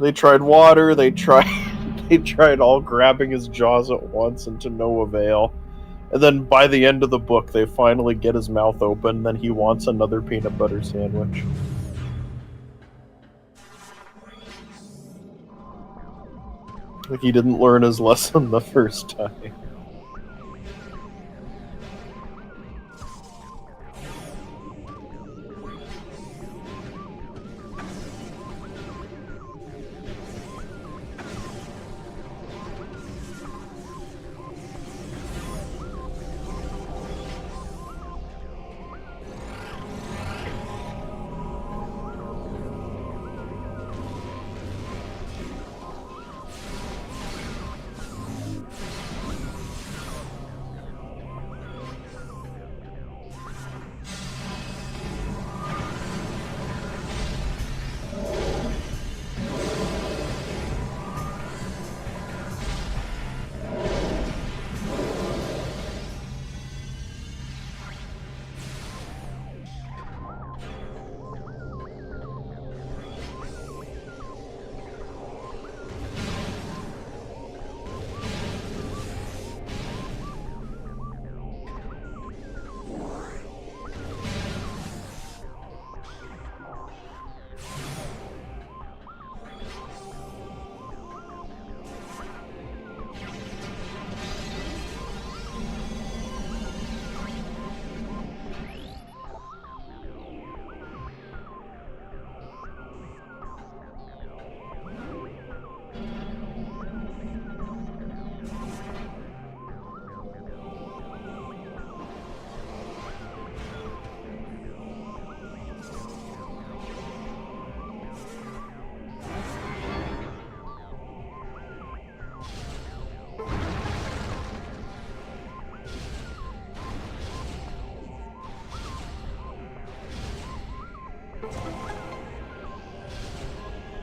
They tried water. They tried all grabbing his jaws at once, and to no avail. And then by the end of the book, they finally get his mouth open. Then he wants another peanut butter sandwich. Like he didn't learn his lesson the first time.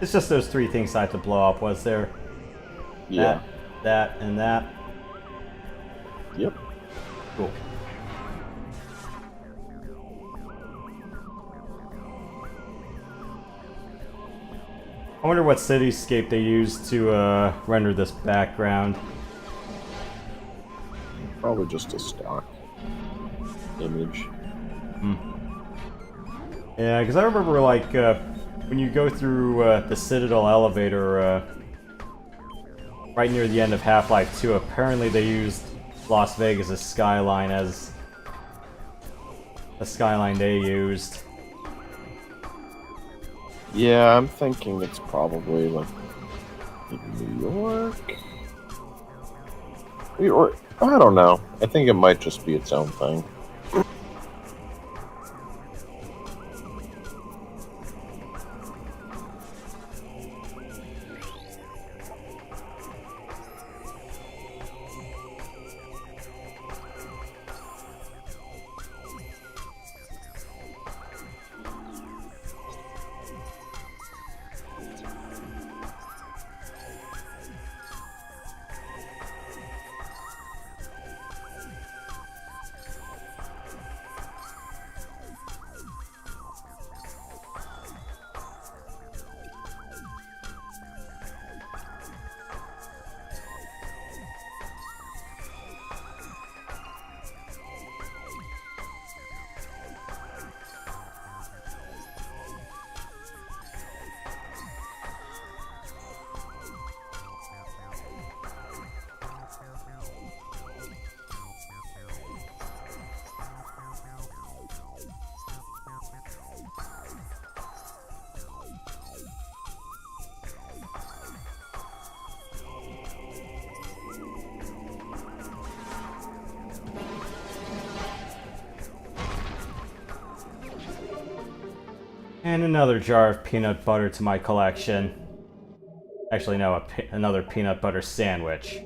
It's just those three things I had to blow up, was there?
Yeah.
That, and that.
Yep.
Cool. I wonder what cityscape they used to render this background.
Probably just a stock image.
Yeah, because I remember, like, when you go through the Citadel elevator right near the end of Half-Life 2, apparently they used Las Vegas' skyline as the skyline they used.
Yeah, I'm thinking it's probably like in New York. Or I don't know. I think it might just be its own thing.
And another jar of peanut butter to my collection. Actually, no, another peanut butter sandwich.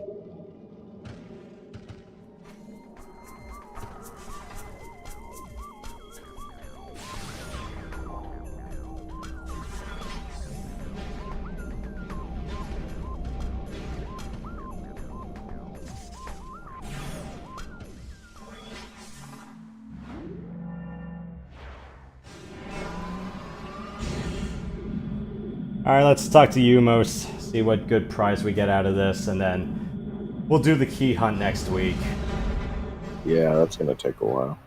Alright, let's talk to Umos, see what good prize we get out of this, and then we'll do the key hunt next week.
Yeah, that's gonna take a while.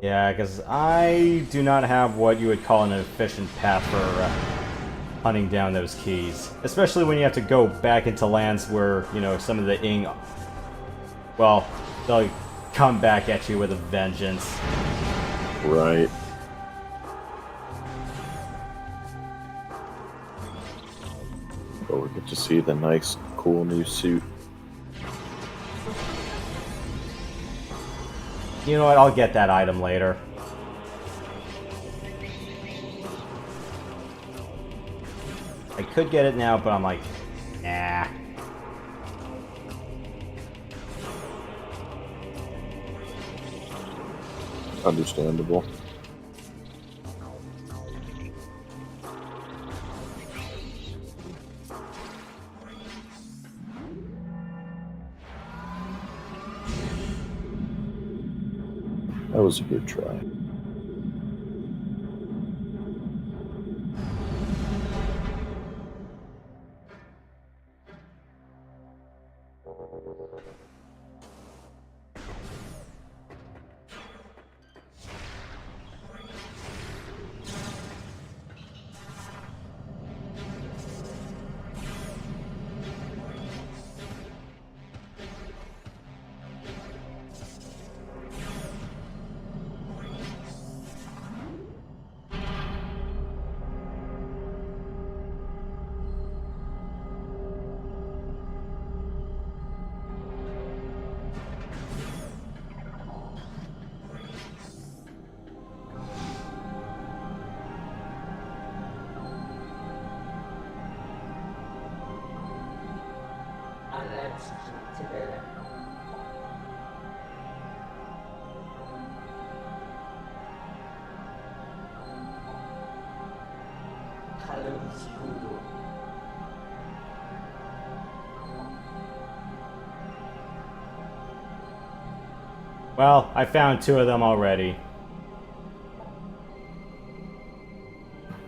Yeah, because I do not have what you would call an efficient path for hunting down those keys. Especially when you have to go back into lands where, you know, some of the Ing... well, they'll come back at you with a vengeance.
Right. But we get to see the nice, cool new suit.
You know what, I'll get that item later. I could get it now, but I'm like, nah.
Understandable. That was a good try.
Well, I found 2 of them already.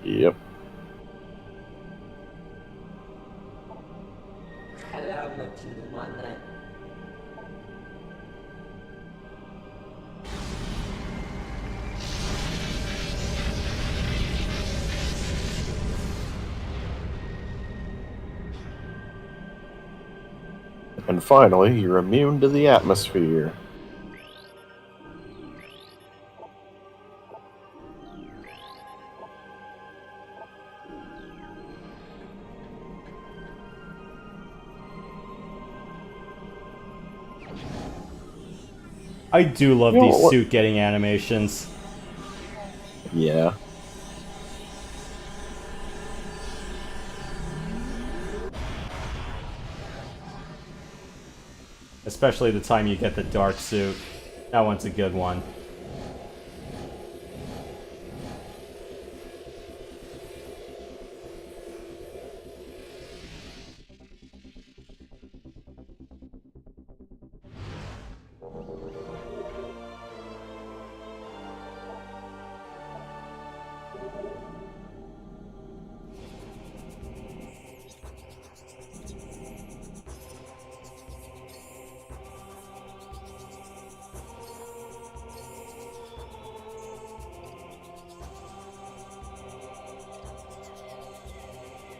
Yep. And finally, you're immune to the atmosphere.
I do love
You know
these
what-
suit getting animations.
Yeah.
Especially the time you get the dark suit. That one's a good one.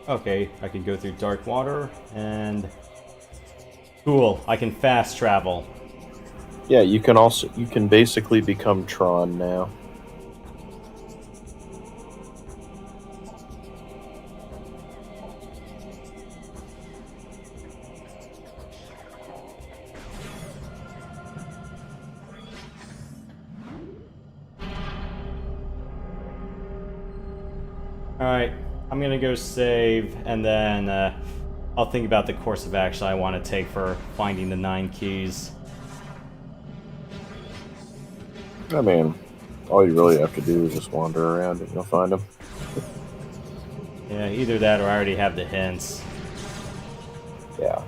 Okay, I can go through dark water, and... cool, I can fast travel.
Yeah, you can basically become Tron now.
Alright, I'm gonna go save, and then I'll think about the course of action I want to take for finding the 9 keys.
I mean, all you really have to do is just wander around and you'll find them.
Yeah, either that or I already have the hints.
Yeah.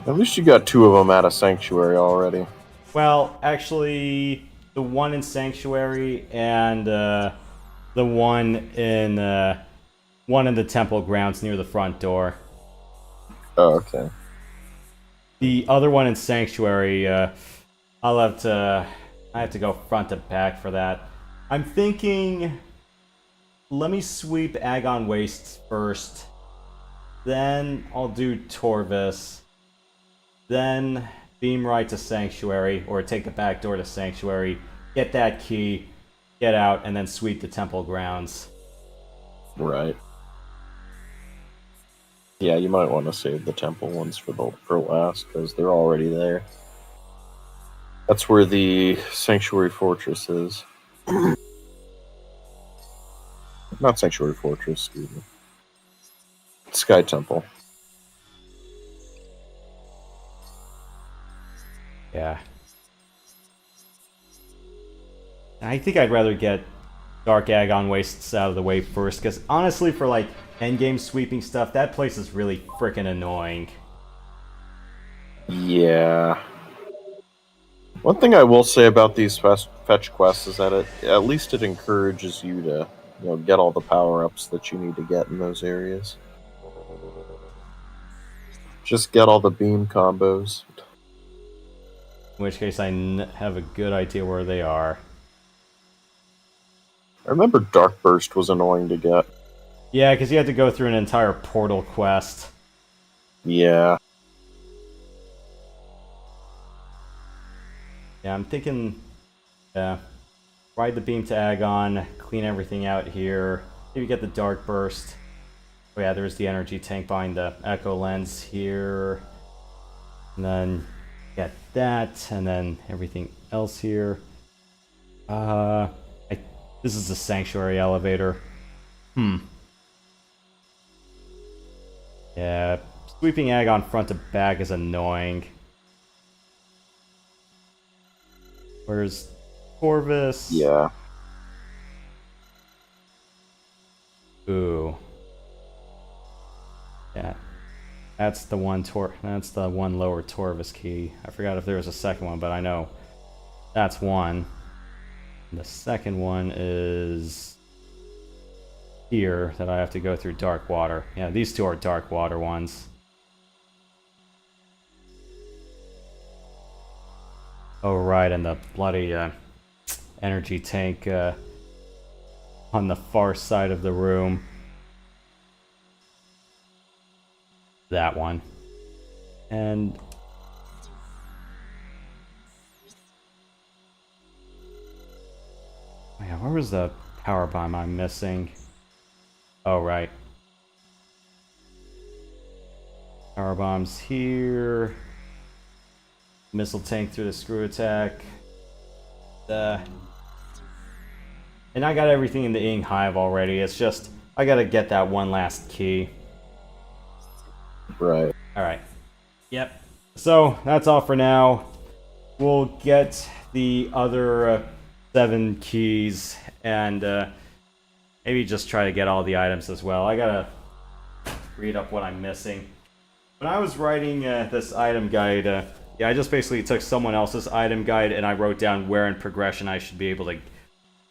At least you got 2 of them out of Sanctuary already.
Well, actually, the one in Sanctuary and the one in the temple grounds near the front door.
Oh, okay.
The other one in Sanctuary, I have to go front to back for that. I'm thinking, let me sweep Agon Wastes first. Then I'll do Torvis. Then beam right to Sanctuary, or take the back door to Sanctuary. Get that key, get out, and then sweep the temple grounds.
Right. Yeah, you might want to save the temple ones for last, because they're already there. That's where the Sanctuary Fortress is. Not Sanctuary Fortress, excuse me. Sky Temple.
Yeah. I think I'd rather get Dark Agon Wastes out of the way first, because honestly, for like endgame sweeping stuff, that place is really freaking annoying.
Yeah. One thing I will say about these fetch quests is that at least it encourages you to, get all the power-ups that you need to get in those areas. Just get all the beam combos.
In which case, I have a good idea where they are.
I remember Dark Burst was annoying to get.
Yeah, because you had to go through an entire portal quest.
Yeah.
Yeah, I'm thinking, ride the beam to Agon, clean everything out here, maybe get the Dark Burst. Oh yeah, there's the energy tank behind the Echo Lens here. And then get that, and then everything else here. This is the Sanctuary elevator. Yeah, sweeping Agon front to back is annoying. Where's Corvus?
Yeah.
Ooh. Yeah. That's the one lower Torvis key. I forgot if there was a second one, but I know that's one. And the second one is here that I have to go through Dark Water. Yeah, these 2 are Dark Water ones. Oh right, and the bloody energy tank on the far side of the room. That one. And yeah, where was the power bomb I'm missing? Oh right. Power bombs here. Missile tank through the screw attack. And I got everything in the Ing Hive already. It's just I gotta get that one last key.
Right.
Alright. Yep. So, that's all for now. We'll get the other 7 keys and maybe just try to get all the items as well. I gotta read up what I'm missing. When I was writing this item guide, yeah, I just basically took someone else's item guide and I wrote down where in progression I should be able to...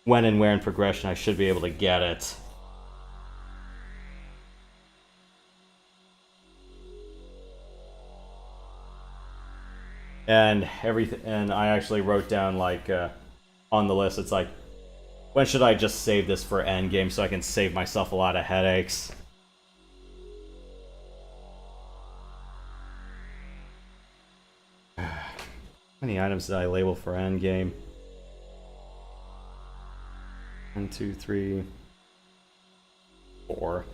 when and where in progression I should be able to get it. And everything, and I actually wrote down like on the list. It's like, when should I just save this for endgame so I can save myself a lot of headaches? How many items did I label for endgame? 1, 2, 3, 4.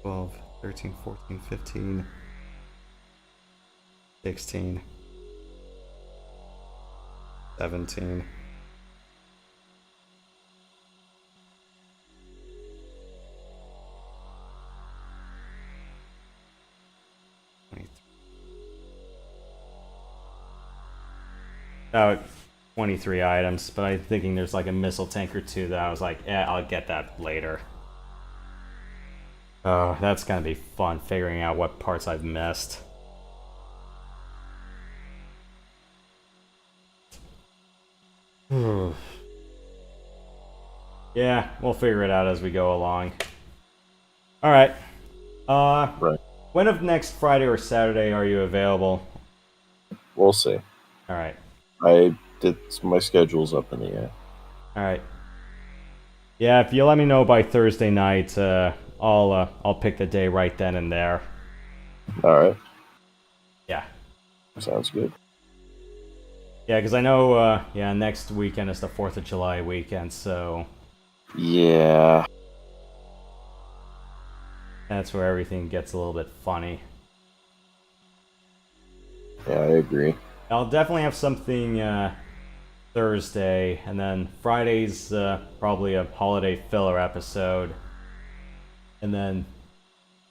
12, 13, 14, 15. 16, 17. About 23 items, but I'm thinking there's like a missile tank or two that I was like, I'll get that later. Oh, that's gonna be fun, figuring out what parts I've missed. Yeah, we'll figure it out as we go along. Alright.
Right.
When of next Friday or Saturday are you available?
We'll see.
Alright.
My schedule's up in the air.
Alright. Yeah, if you let me know by Thursday night, I'll pick the day right then and there.
All right.
Yeah.
Sounds good.
Yeah, because I know, next weekend is the 4th of July weekend, so
Yeah.
that's where everything gets a little bit funny.
Yeah, I agree.
I'll definitely have something Thursday, and then Friday's probably a holiday filler episode. And then,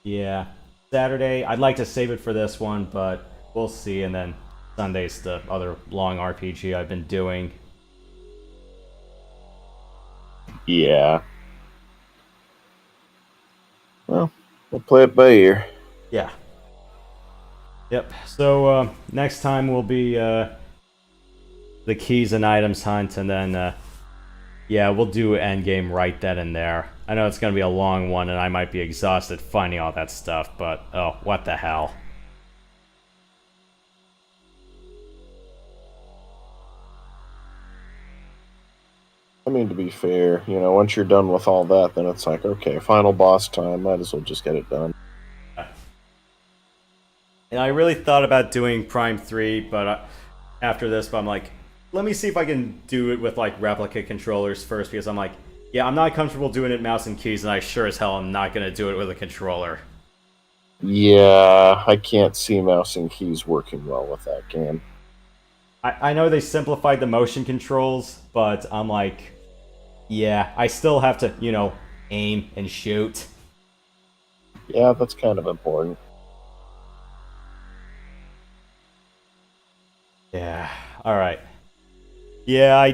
yeah, Saturday, I'd like to save it for this one, but we'll see. And then Sunday's the other long RPG I've been doing.
Yeah. Well, we'll play it by ear.
Yeah. Yep. So next time will be the keys and items hunt, and then yeah, we'll do endgame right then and there. I know it's gonna be a long one, and I might be exhausted finding all that stuff, but oh, what the hell.
I mean, to be fair, once you're done with all that, then it's like, okay, final boss time. Might as well just get it done.
And I really thought about doing Prime 3, but after this, but I'm like, let me see if I can do it with like replica controllers first, because I'm like, yeah, I'm not comfortable doing it mouse and keys, and I sure as hell am not gonna do it with a controller.
Yeah, I can't see mouse and keys working well with that game.
I know they simplified the motion controls, but I'm like, yeah, I still have to, aim and shoot.
Yeah, that's kind of important.
Yeah, alright. Yeah, I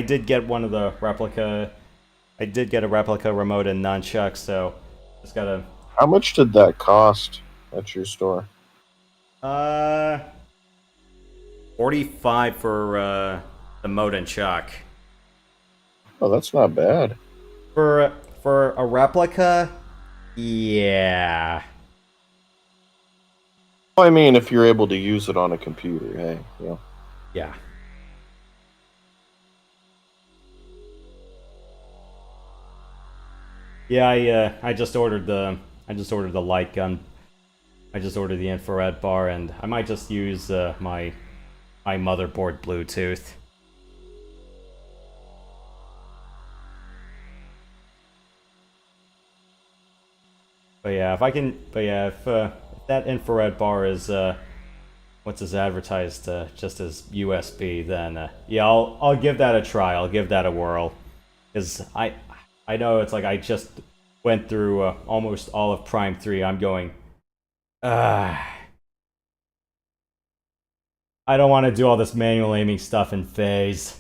did get one of the replica. I did get a replica remote and nunchuck, so just gotta.
How much did that cost at your store?
45 for the remote and chuck.
Oh, that's not bad.
For a replica, yeah.
Well, I mean, if you're able to use it on a computer, hey,
Yeah. Yeah, I just ordered the light gun. I just ordered the infrared bar, and I might just use my motherboard Bluetooth. But yeah, if that infrared bar is what's as advertised just as USB, then yeah, I'll give that a try. I'll give that a whirl, because I know it's like I just went through almost all of Prime 3. I'm going, I don't want to do all this manual aiming stuff in phase.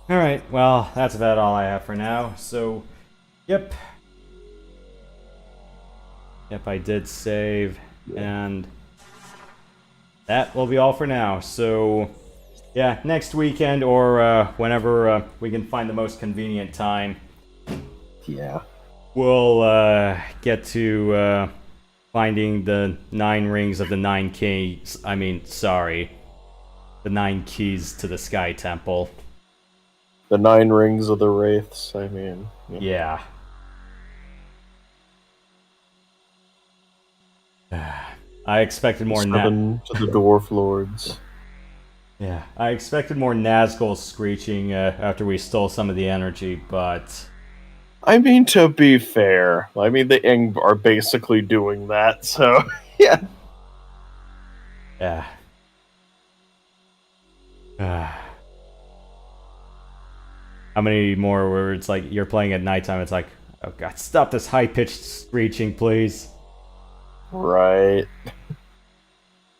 Alright, well, that's about all I have for now. So, yep. Yep, I did save, and that will be all for now. So, yeah, next weekend or whenever we can find the most convenient time,
Yeah.
we'll get to finding the 9 rings of the 9 keys. I mean, sorry, the 9 keys to the Sky Temple.
The 9 rings of the Wraiths, I mean.
Yeah. I expected more
7 to the Dwarf Lords.
Yeah, I expected more Nazgul screeching after we stole some of the energy, but
I mean, to be fair, I mean, the Ing are basically doing that, so, yeah.
yeah. How many more where it's like you're playing at nighttime? It's like, oh god, stop this high-pitched screeching, please.
Right.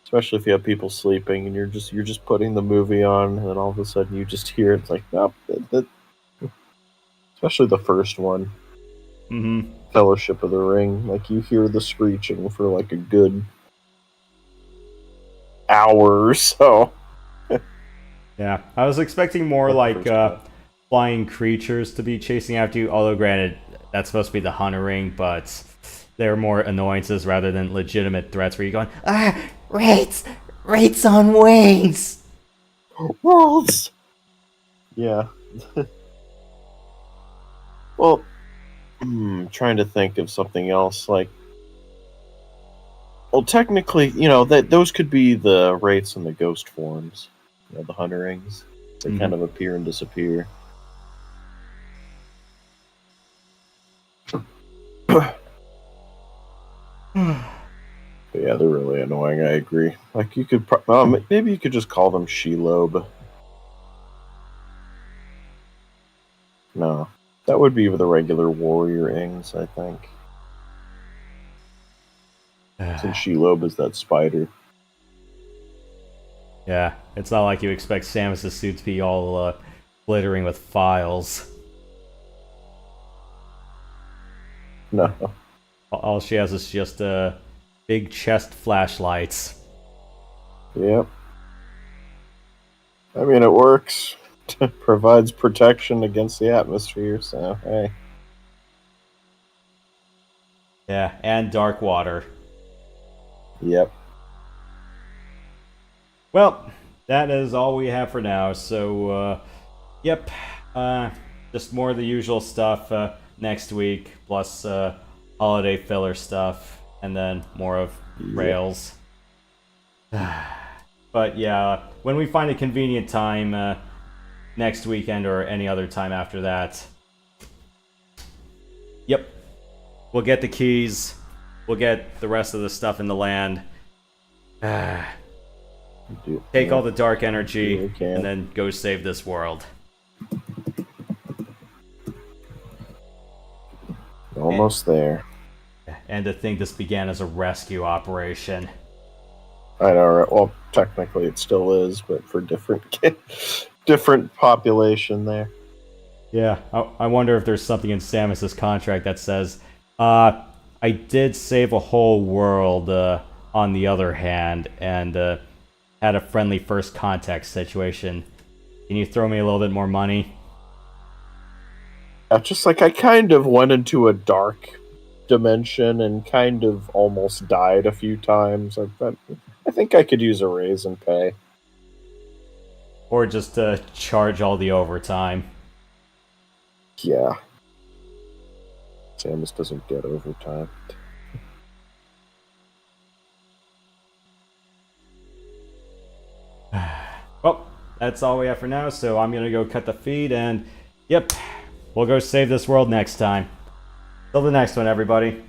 Especially if you have people sleeping and you're just putting the movie on, and then all of a sudden you just hear it's like, nope, especially the first one, Fellowship of the Ring. Like, you hear the screeching for like a good hour or so.
Yeah, I was expecting more like flying creatures to be chasing after you. Although, granted, that's supposed to be the Hunter Ring, but they're more annoyances rather than legitimate threats. Where you're going, Wraiths on wings.
Worlds. Yeah. Well, trying to think of something else. Like, well, technically, that those could be the Wraiths and the Ghost forms. The Hunter Rings. They kind of appear and disappear. But yeah, they're really annoying. I agree. Like, you could maybe you could just call them Shelob. No, that would be the regular warrior Ings, I think. Since Shelob is that spider.
Yeah, it's not like you expect Samus's suit to be all glittering with files.
No.
All she has is just big chest flashlights.
Yep. I mean, it works. Provides protection against the atmosphere, so hey.
Yeah, and dark water.
Yep.
Well, that is all we have for now, so, yep. Just more of the usual stuff next week, plus holiday filler stuff, and then more of Rails. But yeah, when we find a convenient time next weekend or any other time after that, yep, we'll get the keys, we'll get the rest of the stuff in the land. Take all the dark energy, and then go save this world.
Almost there.
And to think this began as a rescue operation.
I know, right? Well, technically it still is, but for different population there.
Yeah, I wonder if there's something in Samus's contract that says, I did save a whole world, on the other hand, and had a friendly first contact situation. Can you throw me a little bit more money?
Just like I kind of went into a dark dimension and kind of almost died a few times. I think I could use a raise in pay.
Or just charge all the overtime.
Yeah. Samus doesn't get overtime.
Well, that's all we have for now, so I'm gonna go cut the feed, and yep, we'll go save this world next time. Till the next one, everybody.